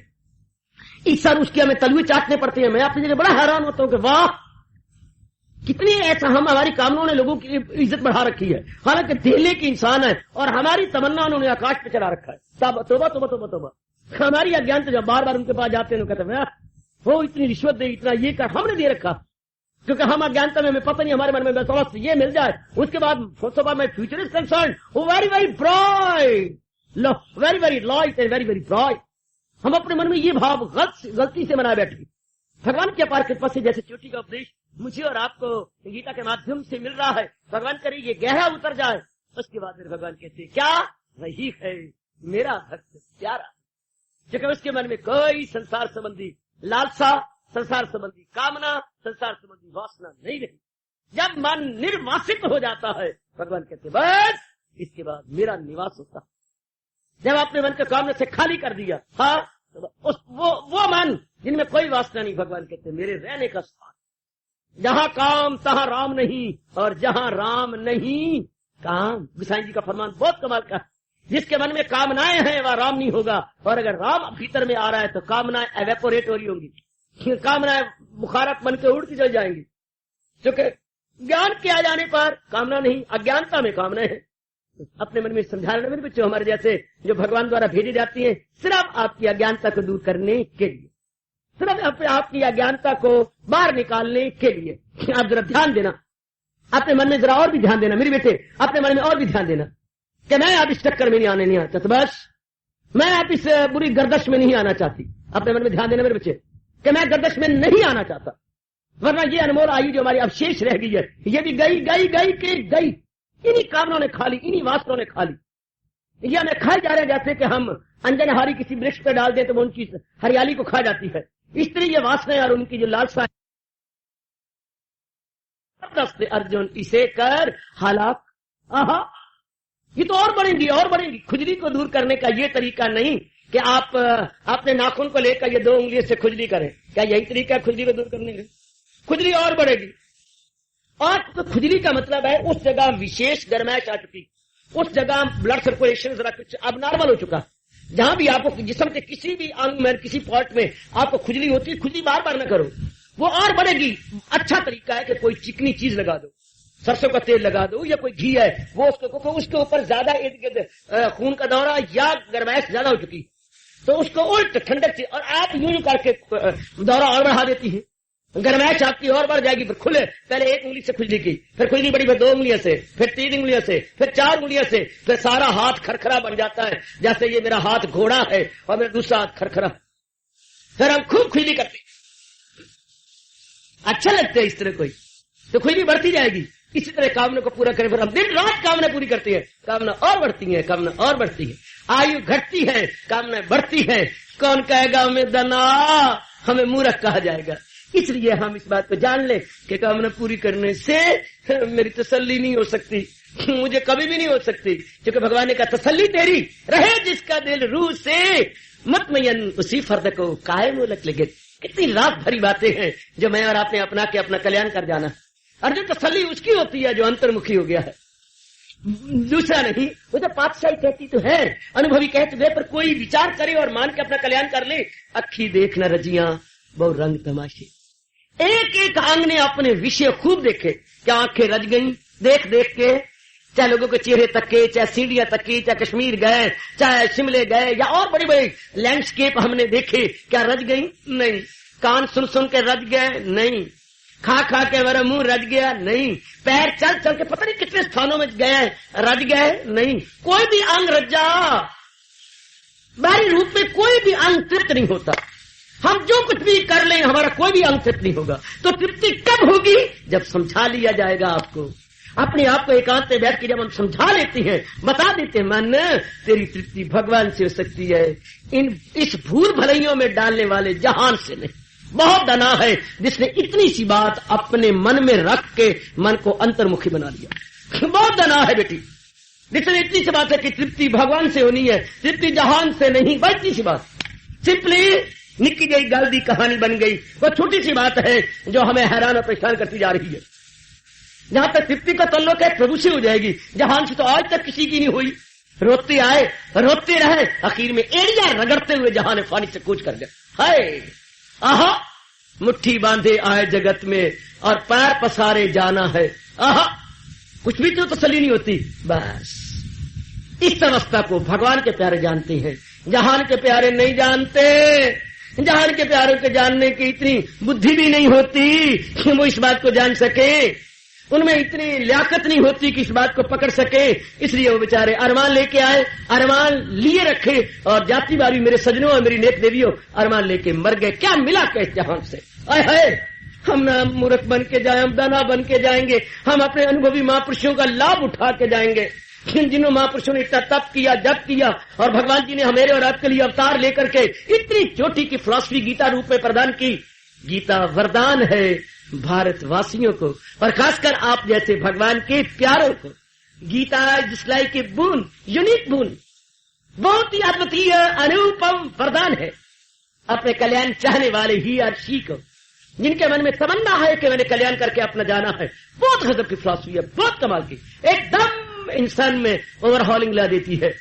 इस सर उसके हमें तलवे चाटने पड़ते हैं। मैं अपनी जगह बड़ा हैरान होता हूं कि वाह कितनी ऐसा हम हमारी कामनों ने लोगों की इज्जत बढ़ा रखी है, हालांकि धेले की इंसान है और हमारी तमन्ना उन्होंने आकाश पे चला रखा है। तोबा तोबा तोबा तोबा। हमारी अज्ञान जब बार बार उनके पास जाते हैं कहते हैं वो इतनी रिश्वत दे, इतना ये कर, हमने दे रखा क्योंकि हम अज्ञानता में हमें पता नहीं, हमारे मन में समझ ये मिल जाए। उसके बाद first my future is concern very very bright, very very light and very very bright. हम अपने मन में ये भाव गलती से बनाए बैठे। भगवान की अपार कृपा से जैसे चोटी का उपदेश मुझे और आपको गीता के माध्यम से मिल रहा है, भगवान करे ये गहरा उतर जाए। उसके बाद फिर भगवान कहते क्या वही है मेरा भक्त प्यारा, क्योंकि उसके मन में कोई संसार संबंधी लालसा, संसार संबंधी कामना, संसार संबंधी वासना नहीं रही। जब मन निर्वासित हो जाता है भगवान कहते बस इसके बाद मेरा निवास होता। जब आपने मन के कामना से खाली कर दिया, हाँ तो वो मन जिनमें कोई वासना नहीं, भगवान कहते मेरे रहने का स्थान। जहां काम तहां राम नहीं और जहां राम नहीं काम। गोसाई जी का फरमान बहुत कमाल का, जिसके मन में कामनाएं हैं वह राम नहीं होगा, और अगर राम भीतर में आ रहा है तो कामनाएं एवेपोरेट हो रही होंगी, कामनाएं मुखारत बन के उड़ती चल जाएंगी। क्योंकि ज्ञान के आ जाने पर कामना नहीं, अज्ञानता में कामना है। अपने मन में समझा रहे मेरे बच्चों, हमारे जैसे जो भगवान द्वारा भेजी जाती है सिर्फ आपकी अज्ञानता को दूर करने के लिए, सिर्फ आपकी अज्ञानता को बाहर निकालने के लिए। आप जरा ध्यान देना, अपने मन में जरा और भी ध्यान देना मेरे बेटे, अपने मन में और भी ध्यान देना कि मैं आप इस चक्कर में नहीं आने नहीं आता, तो बस मैं आप इस बुरी गर्दश में नहीं आना चाहती। अपने मन में ध्यान देना मेरे बच्चे कि मैं गर्दश में नहीं आना चाहता, वरना ये अनमोल आयु जो हमारी अवशेष रह गई है ये भी गई गई गई के गई। इन्हीं कामनों ने खा ली, इन्हीं वासनों ने खा ली। ये हमें खाए जा रहे जैसे कि हम अंजन हारी किसी वृक्ष पे डाल दें तो वो उनकी हरियाली को खा जाती है। इस तरह ये वासनाएं और उनकी जो लालसा अर्जुन इसे कर हालात, आहा ये तो और बढ़ेंगी और बढ़ेंगी। खुजली को दूर करने का ये तरीका नहीं कि आप अपने नाखून को लेकर ये 2 उंगलियों से खुजली करें, क्या यही तरीका है खुजली को दूर करने का? खुजली और बढ़ेगी। और तो खुजली का मतलब है उस जगह विशेष गर्माइश आ चुकी, उस जगह ब्लड सर्कुलेशन जरा कुछ अब नॉर्मल हो चुका। जहां भी आपको जिस्म के किसी भी अंग में किसी पार्ट में आपको खुजली होती है, खुजली बार बार न करो, वो और बढ़ेगी। अच्छा तरीका है कि कोई चिकनी चीज लगा दो, सरसों का तेल लगा दो या कोई घी है वो उसके ऊपर ज्यादा इर्द गिर्द खून का दौरा या गर्माइश ज्यादा हो चुकी तो उसको उल्ट ठंडक से, और आप यूं करके दौरा और बढ़ा देती है, गर्माइश आपकी और बढ़ जाएगी। फिर खुले पहले 1 उंगली से खुजली की, फिर खुजली बड़ी, फिर 2 उंगलियों से, फिर 3 उंगलियों से, फिर 4 उंगलियों से, फिर सारा हाथ खरखरा बन जाता है जैसे ये मेरा हाथ घोड़ा है और मेरा दूसरा हाथ खरखरा। फिर हम खूब खुजली करते, अच्छा लगता है इस तरह कोई, तो खुजली बढ़ती जाएगी। इसी तरह कामना को पूरा करें, फिर हम दिन रात कामना पूरी करती है, कामना और बढ़ती है, कामना और बढ़ती है, आयु घटती है, कामना बढ़ती है। कौन कहेगा हमें दना, हमें मूर्ख कहा जाएगा। इसलिए हम इस बात को जान ले कि कामना पूरी करने से मेरी तसल्ली नहीं हो सकती, मुझे कभी भी नहीं हो सकती, क्योंकि भगवान ने कहा तसल्ली तेरी रहे जिसका दिल रूह से मतमयन उसी फर्द को काहे मोलक लगे। कितनी रात भरी बातें हैं जो मैं और आपने अपना के अपना कल्याण कर जाना। और जो तसल्ली उसकी होती है जो अंतर्मुखी हो गया है, दूसरा नहीं। वो तो पातशाही कहती तो है, अनुभवी कहते हुए, पर कोई विचार करे और मान के अपना कल्याण कर ले। अखी देखना रजियां बहु रंग तमाशे, एक एक अंग ने अपने विषय खूब देखे, क्या आंखें रज गई देख देख के, चाहे लोगों के चेहरे तके, चाहे सीढ़ियां तकी, चाहे कश्मीर गए, चाहे शिमले गए, या और बड़े बड़े लैंडस्केप हमने देखे, क्या रज गई? नहीं। कान सुन सुन के रज गए? नहीं। खा खा के मेरा मुंह रज गया? नहीं। पैर चल चल के पता नहीं कितने स्थानों में गए, रज गए? नहीं। कोई भी अंग रजा, बाहरी रूप में कोई भी अंग तृप्त नहीं होता। हम जो कुछ भी कर लें हमारा कोई भी अंग तृप्त नहीं होगा। तो तृप्ति कब होगी? जब समझा लिया जाएगा आपको, अपने आप को एकांत में बैठ के जब हम समझा लेते हैं, बता देते हैं मन तेरी तृप्ति भगवान से हो सकती है, इस भूल भलाइयों में डालने वाले जहान से नहीं। बहुत दना है जिसने इतनी सी बात अपने मन में रख के मन को अंतर्मुखी बना लिया। बहुत दना है बेटी जिसने इतनी सी बात है कि तृप्ति भगवान से होनी है, तृप्ति जहान से नहीं। बस इतनी सी बात, सिंपली निक्की गई गलती कहानी बन गई। वो छोटी सी बात है जो हमें हैरान और परेशान करती जा रही है। जहां तक तृप्ति का तल्लुक है प्रभु से हो जाएगी, जहान से तो आज तक किसी की नहीं हुई। रोते आए रोते रहे, आखिर में एड़िया रगड़ते हुए जहां ने फानी से कूच कर गए। हाय आहा, मुट्ठी बांधे आए जगत में और पैर पसारे जाना है। आहा, कुछ भी तो तसल्ली नहीं होती। बस इस अवस्था को भगवान के प्यारे जानते हैं, जहान के प्यारे नहीं जानते। जहान के प्यारों के जानने की इतनी बुद्धि भी नहीं होती कि वो इस बात को जान सके, उनमें इतनी लियाकत नहीं होती कि इस बात को पकड़ सके। इसलिए वो बेचारे अरमान लेके आए, अरमान लिए रखे, और जाती बारी मेरे सजनों और मेरी नेक देवियों अरमान लेके मर गए। क्या मिला कैसे जहां से? आए हाय, हम ना मूर्ख बन के जाए, हम दाना बन के जाएंगे, हम अपने अनुभवी महापुरुषों का लाभ उठा के जाएंगे, जिन महापुरुषों ने इतना तप किया, जप किया, और भगवान जी ने हमारे और आपके लिए अवतार लेकर के इतनी चोटी की फिलॉसफी गीता रूप में प्रदान की। गीता वरदान है भारतवासियों को, और खासकर आप जैसे भगवान के प्यारों को। गीता जिस लाइक ए बून, यूनिक बून, बहुत ही अद्वितीय अनुपम वरदान है अपने कल्याण चाहने वाले ही और शी को, जिनके मन में तमन्ना है कि मैंने कल्याण करके अपना जाना है। बहुत गजब की फिलॉसफी है, बहुत कमाल की, एकदम इंसान में ओवरहॉलिंग ला देती है।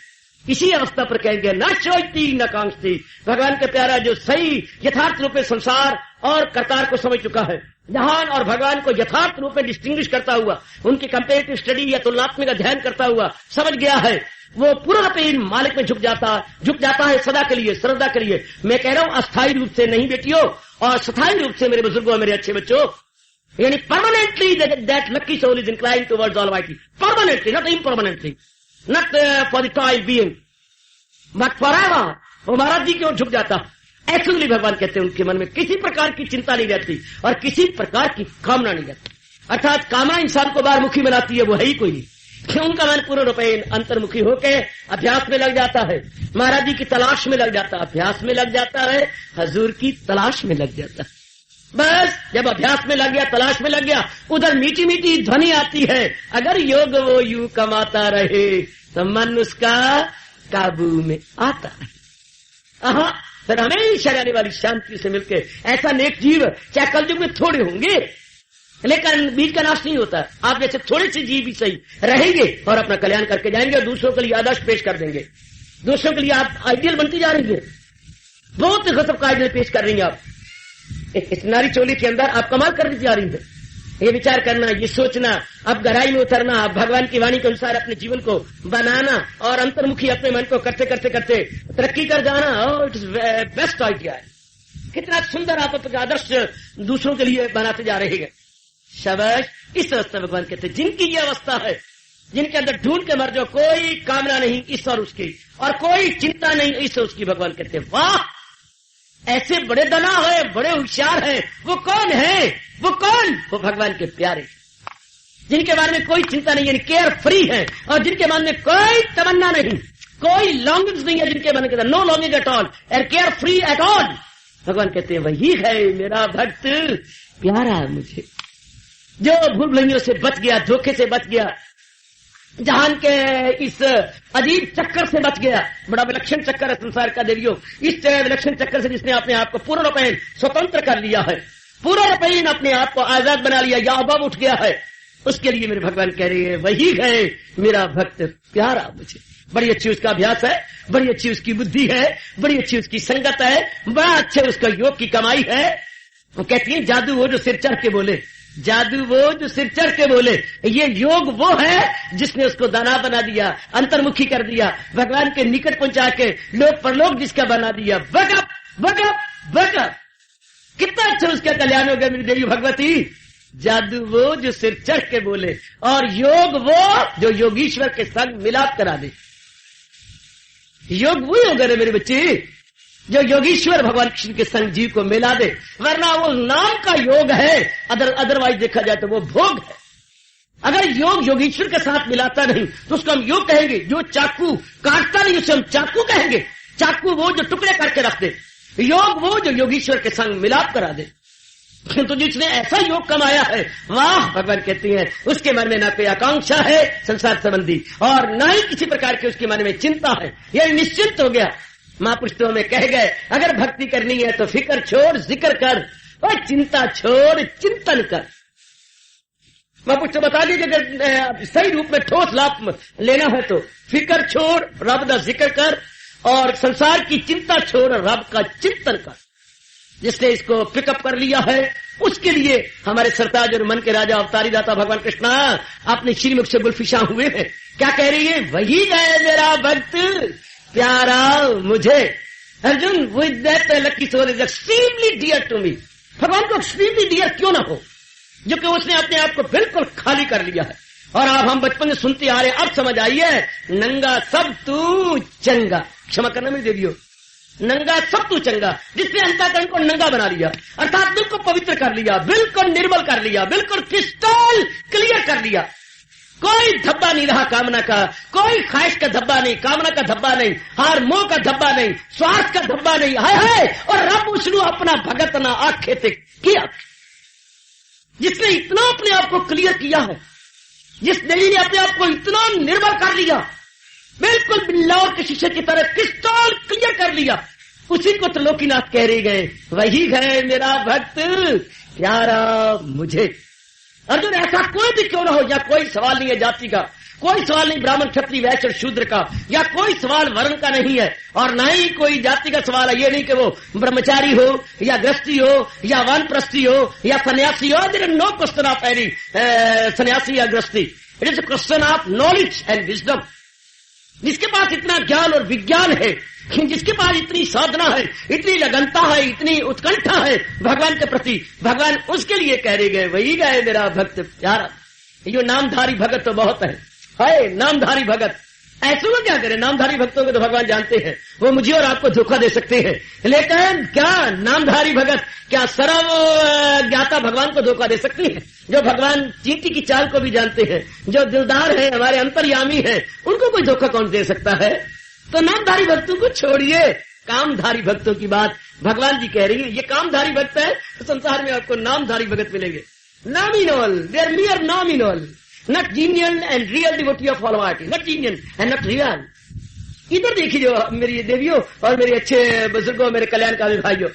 इसी अवस्था पर कहेंगे न शोचती न कांक्षती। भगवान का प्यारा जो सही यथार्थ रूप में संसार और करतार को समझ चुका है, जहान और भगवान को यथार्थ रूप में डिस्टिंग्विश करता हुआ, उनकी कंपेरेटिव स्टडी या तुलनात्मक अध्ययन करता हुआ समझ गया है, वो पूर्णतः मालिक में झुक जाता है सदा के लिए, श्रद्धा के लिए। मैं कह रहा हूं अस्थायी रूप से नहीं बेटियों, और स्थायी रूप से मेरे बुजुर्गों, मेरे अच्छे बच्चों, यानी permanently that lucky soul is inclined towards almighty, permanently, not impermanently, not for the time being but forever. वो महाराज जी की ओर झुक जाता। एक्चुअली भगवान कहते हैं उनके मन में किसी प्रकार की चिंता नहीं रहती और किसी प्रकार की कामना नहीं रहती। अर्थात कामना इंसान को बाहरमुखी बनाती है, वो है ही कोई नहीं। उनका मन पूर्ण रूप अंतर्मुखी होके अभ्यास में लग जाता है, महाराज जी की तलाश में लग जाता है, अभ्यास में लग जाता है, हजूर की तलाश में लग जाता है। बस जब अभ्यास में लग गया, तलाश में लग गया, उधर मीठी मीठी ध्वनि आती है, अगर योग वो यूं कमाता रहे तो मन उसका काबू में आता है। फिर हमेशा रहने वाली शांति से मिलके ऐसा नेक जीव, चाहे कलयुग में थोड़े होंगे लेकिन बीज का नाश नहीं होता। आप जैसे थोड़े से जीव भी सही रहेंगे और अपना कल्याण करके जाएंगे और दूसरों के लिए आदर्श पेश कर देंगे। दूसरों के लिए आप आइडियल बनती जा रही है, बहुत गजब का आइडियल पेश कर रही हैं आप। इस नारी चोली के अंदर आप कमाल करने जा रही है। ये विचार करना, ये सोचना, अब गहराई में उतरना, अब भगवान की वाणी के अनुसार अपने जीवन को बनाना और अंतर्मुखी अपने मन को करते करते करते तरक्की कर जाना, इट इज बेस्ट आइडिया है। कितना सुंदर आप अपना आदर्श दूसरों के लिए बनाते जा रहे हैं। शाबाश। इस अवस्था भगवान कहते हैं जिनकी ये अवस्था है, जिनके अंदर ढूंढ के मर जाओ, कोई कामना नहीं इस और उसकी और कोई चिंता नहीं इस और उसकी, भगवान कहते हैं वाह, ऐसे बड़े दना है, बड़े होशियार है। वो कौन है? वो कौन? वो भगवान के प्यारे, जिनके बारे में कोई चिंता नहीं, यानी केयर फ्री है, और जिनके मन में कोई तमन्ना नहीं, कोई लॉन्गिंग्स नहीं है, जिनके मन के no longing at all and care free at all. भगवान कहते हैं वही है मेरा भक्त प्यारा मुझे, जो भूल भुलैयों से बच गया, धोखे से बच गया, जहान के इस अजीब चक्कर से बच गया। बड़ा विलक्षण चक्कर है संसार का देवियों। इस विलक्षण चक्कर से जिसने अपने आप को पूर्ण रूपेण स्वतंत्र कर लिया है, पूर्ण रूपेण अपने आप को आजाद बना लिया, या अब उठ गया है, उसके लिए मेरे भगवान कह रहे हैं वही है मेरा भक्त प्यारा मुझे। बड़ी अच्छी उसका अभ्यास है, बड़ी अच्छी उसकी बुद्धि है, बड़ी अच्छी उसकी संगत है, बड़ा अच्छा उसका योग की कमाई है। वो कहती है जादू वो जो सिर चढ़ के बोले, जादू वो जो सिर चढ़ के बोले, ये योग वो है जिसने उसको दाना बना दिया, अंतर्मुखी कर दिया, भगवान के निकट पहुंचा के लोक परलोक जिसका बना दिया। बगप बगप बगप, कितना अच्छा उसका कल्याण हो गया मेरी देवी भगवती। जादू वो जो सिर चढ़ के बोले और योग वो जो योगीश्वर के संग मिलाप करा दे। योग वही होगा रे मेरे बच्चे जो योगीश्वर भगवान कृष्ण के संग जीव को मिला दे, वरना वो नाम का योग है, अदरवाइज देखा जाए तो वो भोग है। अगर योग योगीश्वर के साथ मिलाता नहीं तो उसको हम योग कहेंगे। जो चाकू काटता नहीं उसे हम चाकू कहेंगे। चाकू वो जो टुकड़े करके रख दे, योग वो जो योगीश्वर के संग मिलाप करा दे। तो जिसने ऐसा योग कमाया है, वाह, भगवान कहती हैं उसके मन में ना कोई आकांक्षा है संसार संबंधी और न ही किसी प्रकार के उसके मन में चिंता है। यह निश्चिंत हो गया। महापुरुषों में कह गए अगर भक्ति करनी है तो फिक्र छोड़ जिक्र कर और चिंता छोड़ चिंतन कर। महापुरुष बता दीजिए अगर सही रूप में ठोस लाभ लेना है तो फिक्र छोड़ रब का जिक्र कर और संसार की चिंता छोड़ रब का चिंतन कर। जिसने इसको पिकअप कर लिया है उसके लिए हमारे सरताज और मन के राजा अवतारी दाता भगवान कृष्ण अपने श्रीमुख से गुलफिशा हुए हैं। क्या कह रही है? वही है मेरा भक्त प्यारा मुझे। Arjun with that lucky soul is extremely dear to me. भगवान को एक्सट्रीमली डियर क्यों ना हो, जो कि उसने अपने आप को बिल्कुल खाली कर लिया है। और अब हम बचपन से सुनते आ रहे, अब समझ आई है, नंगा सब तू चंगा। क्षमा करना मेरी देवियों, नंगा सब तू चंगा, जिसने अंतःकरण को नंगा बना लिया, अर्थात दिल को पवित्र कर लिया, बिल्कुल निर्मल कर लिया, बिल्कुल क्रिस्टल क्लियर कर लिया। कोई धब्बा नहीं रहा कामना का, कोई ख्वाहिश का धब्बा नहीं, कामना का धब्बा नहीं, हार मोह का धब्बा नहीं, स्वार्थ का धब्बा नहीं। है और रब उसनु अपना भगत ना आखे ते किया। जिसने इतना अपने आप को क्लियर किया है, जिस देवी ने अपने आप को इतना निर्मल कर लिया, बिल्कुल बिल्लाह के शीशे की तरह क्रिस्टल क्लियर कर लिया, उसी को त्रिलोकीनाथ कह रहे गए वही है मेरा भक्त प्यारा मुझे। अर्जुन ऐसा कोई भी क्यों ना हो, या कोई सवाल नहीं है जाति का, कोई सवाल नहीं ब्राह्मण क्षत्रिय वैश्य और शूद्र का, या कोई सवाल वर्ण का नहीं है, और ना ही कोई जाति का सवाल है। ये नहीं कि वो ब्रह्मचारी हो या गृहस्थी हो या वानप्रस्थी हो या सन्यासी हो। There is no question of any सन्यासी या गृहस्थी। It is a question of knowledge and wisdom. जिसके पास इतना ज्ञान और विज्ञान है, जिसके पास इतनी साधना है, इतनी लगनता है, इतनी उत्कंठा है भगवान के प्रति, भगवान उसके लिए कह रहे गए, वही गए मेरा भक्त प्यारा। ये नामधारी भगत तो बहुत है नामधारी भगत। ऐसे वो क्या करे, नामधारी भक्तों को तो भगवान जानते हैं, वो मुझे और आपको धोखा दे सकते हैं, लेकिन क्या नामधारी भगत क्या सर्व ज्ञाता भगवान को धोखा दे सकती है? जो भगवान चींटी की चाल को भी जानते हैं, जो दिलदार है, हमारे अंतर्यामी है, उनको कोई धोखा कौन दे सकता है? तो नामधारी भक्तों को छोड़िए, कामधारी भक्तों की बात भगवान जी कह रही है। ये कामधारी भक्त है तो संसार में आपको नामधारी भगत मिलेंगे। Nominal, they are mere nominal, not genuine and real devotee of almighty, not genuine and not real. इधर देखिए जो मेरी देवियों और मेरे अच्छे बुजुर्गों, मेरे कल्याणकारी भाइयों,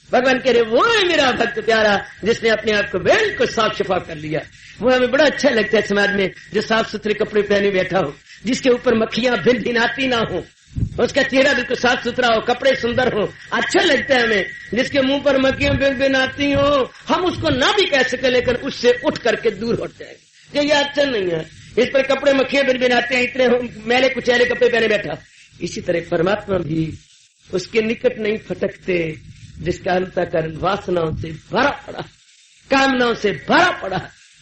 भगवान कह रहे वो है मेरा भक्त प्यारा जिसने अपने आप को बिल्कुल साफ शफाफ कर लिया। वो हमें बड़ा अच्छा लगता है समाज में जो साफ सुथरे कपड़े पहने बैठा हो, जिसके ऊपर मक्खियां भिन भिनाती ना हो, उसका चेहरा बिल्कुल साफ सुथरा हो, कपड़े सुंदर हो, अच्छा लगता है हमें। जिसके मुंह पर मक्खियां भिन भिनाती हो, हम उसको ना भी कह सके लेकिन उससे उठ करके दूर हट जाएंगे कि ये अच्छा नहीं है, इस पर कपड़े मक्खियां भिन भिनाते हैं, इतने मैले कुचैले कपड़े पहने बैठा। इसी तरह परमात्मा भी उसके निकट नहीं फटकते जिसका अंतःकरण वासनाओं से भरा पड़ा, कामनाओं से भरा पड़ा।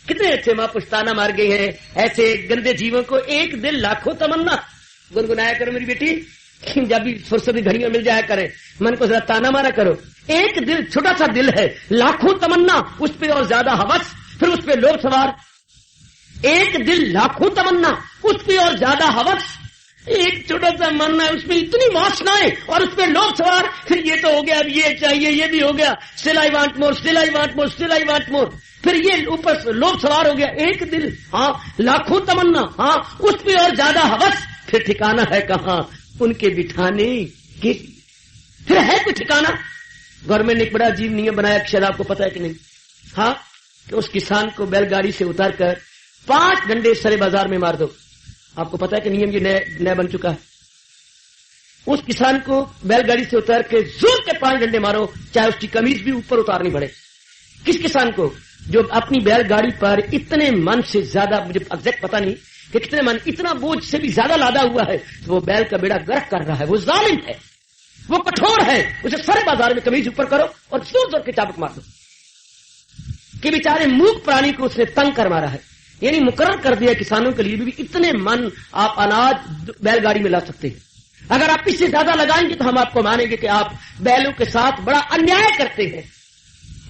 कितने अच्छे महापुरुष ताना मार गए हैं ऐसे गंदे जीवों को। एक दिल लाखों तमन्ना, गुनगुनाया करो मेरी बेटी, जब भी फुर्सती घड़ियां मिल जाया करे, मन को जरा ताना मारा करो। एक दिल, छोटा सा दिल है, लाखों तमन्ना, उस पर और ज्यादा हवस, फिर उस पर लोभ सवार। एक दिल लाखों तमन्ना, उस पर और ज्यादा हवस। एक छोटा सा मन है, उसमें इतनी वासनाएं और उसमें लोभ सवार। फिर ये तो हो गया, अब ये चाहिए, ये भी हो गया, still I want more, still I want more, still I want more. फिर ये ऊपर लोभ सवार हो गया। एक दिल, हाँ, लाखों तमन्ना, हाँ, उसमें और ज्यादा हवस। फिर ठिकाना है कहाँ उनके बिठाने के? फिर है कोई ठिकाना? गवर्नमेंट ने एक बड़ा अजीब नियम बनाया, शायद आपको पता है कि नहीं, हाँ, कि उस किसान को बैलगाड़ी से उतार कर 5 डंडे सरे बाजार में मार दो। आपको पता है कि नियम ये नया बन चुका है। उस किसान को बैलगाड़ी से उतार के जोर के 5 डंडे मारो, चाहे उसकी कमीज भी ऊपर उतारनी पड़े। किस किसान को? जो अपनी बैलगाड़ी पर इतने मन से ज्यादा, मुझे एग्जैक्ट पता नहीं कि कितने मन, इतना बोझ से भी ज्यादा लादा हुआ है, तो वो बैल का बेड़ा गर्क कर रहा है। वो जालिम है, वो कठोर है। उसे सारे बाजार में कमीज ऊपर करो और जोर जोर के चाबुक मार दो कि बेचारे मूक प्राणी को उसने तंग कर मारा है। यानी मुकर्रर कर दिया किसानों के लिए भी इतने मन आप अनाज बैलगाड़ी में ला सकते हैं। अगर आप इससे ज्यादा लगाएंगे तो हम आपको मानेंगे कि आप बैलों के साथ बड़ा अन्याय करते हैं,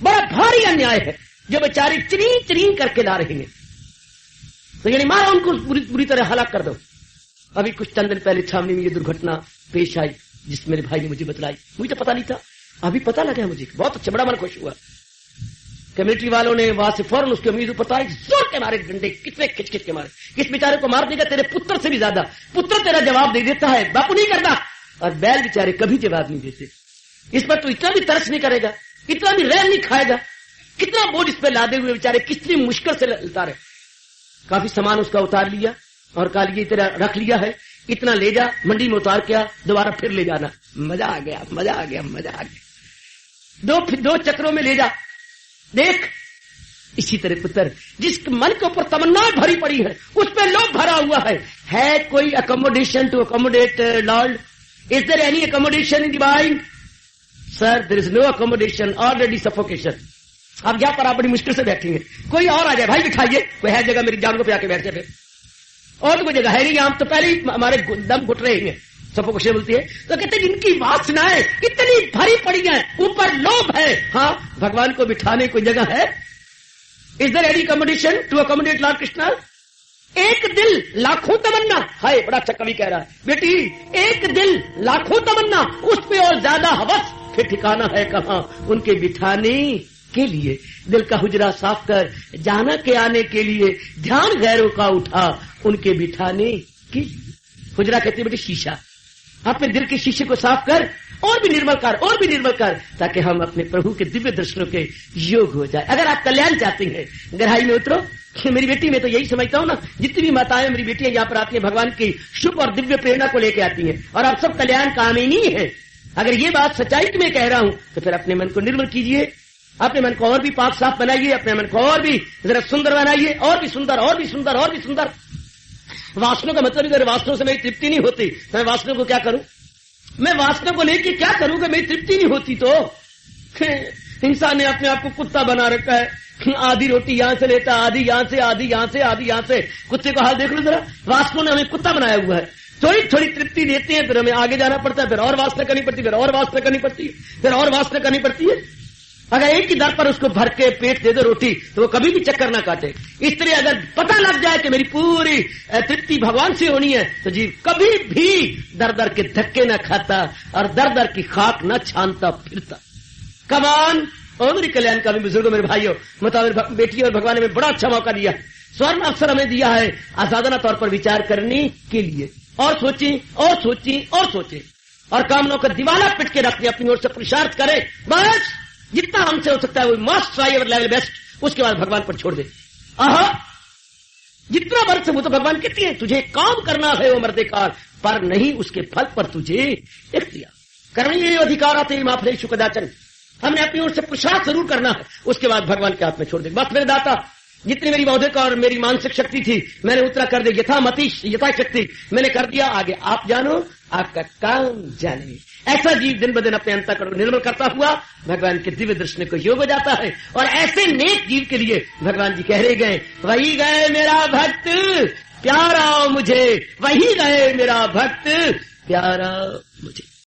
बड़ा भारी अन्याय है जो बेचारे चरीं चरीं करके ला रहे हैं। तो यानी मारा उनको बुरी तरह हलाक कर दो। अभी कुछ चंद दिन पहले छावनी में ये दुर्घटना पेश आई जिस मेरे भाई ने मुझे बतलाई, मुझे तो पता नहीं था, अभी पता लगा मुझे। बहुत अच्छा, बड़ा मन खुश हुआ। कमेटी वालों ने वहां से फौरन उसकी उम्मीद ऊपर तारी, जोर के मारे डंडे, कितने खिंच खिंच के मारे। किस बेचारे को मार देगा तेरे पुत्र से भी ज्यादा, पुत्र तेरा जवाब दे देता है, बापू नहीं करता। और बैल बेचारे कभी जवाब नहीं देते। इस पर तो इतना भी तरस नहीं करेगा, इतना भी रैन नहीं खाएगा। कितना बोझ इस पर लादे हुए बेचारे कितनी मुश्किल से उतारे। काफी सामान उसका उतार लिया और कहा ये तेरा रख लिया है, इतना ले जा, मंडी में उतार के दोबारा फिर ले जाना। मजा आ गया, मजा आ गया, मजा आ गया। दो चक्रों में ले जा, देख। इसी तरह पुत्र जिसके मन के ऊपर तमन्नाएं भरी पड़ी है, उस पर लोभ भरा हुआ है कोई accommodation to accommodate lord? Is there any accommodation in the mind? Sir, there is no accommodation, already suffocation. अब यहाँ पर आप बड़ी मुश्किल से बैठेंगे, कोई और आ जाए, भाई बिठाइए, कोई है जगह मेरी जान को पे आके बैठ जाए। फिर और तो कोई जगह है नहीं, हम तो पहले ही हमारे दम घुट रहे हैं, सफोकेशन बोलती है। तो कहते हैं जिनकी वासनाएं इतनी भरी पड़ी है, ऊपर लोभ है, हाँ, भगवान को बिठाने कोई जगह है? Is there any accommodation to accommodate lord Krishna? एक दिल लाखों तमन्ना, हाय बड़ा अच्छा कवि कह रहा है, बेटी एक दिल लाखों तमन्ना, उस पे और ज्यादा हवस। फिर ठिकाना है कहाँ उनके बिठाने के लिए? दिल का हुजरा साफ कर, जाना के आने के लिए, ध्यान गैरों का उठा, उनके बिठाने के लिए। हुजरा कहते बेटे शीशा, अपने दिल के शीशे को साफ कर और भी निर्मल कर, और भी निर्मल कर, ताकि हम अपने प्रभु के दिव्य दर्शनों के योग हो जाए। अगर आप कल्याण चाहते हैं, गहराई में उतरो। मेरी बेटी, मैं तो यही समझता हूँ ना, जितनी भी माताएं मेरी बेटियां यहाँ पर आती हैं, भगवान की शुभ और दिव्य प्रेरणा को लेकर आती हैं, और आप सब कल्याण कामिनी है। अगर ये बात सच्चाई में कह रहा हूं, तो फिर अपने मन को निर्मल कीजिए, अपने मन को और भी पाक साफ बनाइए, अपने मन को और भी जरा सुंदर बनाइए, और भी सुंदर, और भी सुंदर, और भी सुंदर। वासनों का मतलब, अगर वासनों से मेरी तृप्ति नहीं होती तो मैं वासनों को क्या करूं? मैं वासना को लेके क्या करूंगा? मेरी तृप्ति नहीं होती तो इंसान ने अपने आप को कुत्ता बना रखा है, आधी रोटी यहां से लेता, आधी यहां से, आधी यहां से, आधी यहां से। कुत्ते का हाल देख लो जरा, वासनों ने हमें कुत्ता बनाया हुआ है। थोड़ी थोड़ी तृप्ति देते हैं, फिर हमें आगे जाना पड़ता है, फिर और वासना करनी पड़ती है, फिर और वासना करनी पड़ती है, फिर और वासना करनी पड़ती है। अगर एक ही दर पर उसको भर के पेट दे दो रोटी, तो वो कभी भी चक्कर ना काटे। इस तरह अगर पता लग जाए कि मेरी पूरी तृप्ति भगवान से होनी है, तो जीव कभी भी दर दर के धक्के न खाता और दर दर की खाक न छानता फिरता। कमान और मेरी कल्याण का भी बुजुर्गों, मेरे भाइयों, मतलब बेटी और भगवान ने बड़ा अच्छा मौका दिया, स्वर्ण अवसर हमें दिया है आजादाना तौर पर विचार करने के लिए। और सोचें, और सोचें, और सोचें, और कामनाओं का दिवाला पिट के रखने, अपनी ओर से पुरुषार्थ करें। बस जितना हमसे हो सकता है वो must try ever level best, उसके बाद भगवान पर छोड़ दे। जितना वर्ष से वो तो भगवान कहती है तुझे काम करना है वो मर्देकार, पर नहीं उसके फल पर तुझे इख्तियार करनी अधिकार आते माफरेशु कदाचन। हमने अपनी ओर से पुरुषार्थ जरूर करना है, उसके बाद भगवान के हाथ में छोड़ दे। बस मेरे दाता, जितनी मेरी बौद्धिक और मेरी मानसिक शक्ति थी मैंने उतना कर दिया, यथामति यथाशक्ति मैंने कर दिया। आगे आप जानो, आपका काम जाने। ऐसा जीव दिन ब दिन अपने अंतःकरण को निर्मल करता हुआ भगवान के दिव्य दर्शन को योग हो जाता है। और ऐसे नेक जीव के लिए भगवान जी कह रहे गए, वही गए मेरा भक्त प्यारा मुझे, वही गए मेरा भक्त प्यारा मुझे।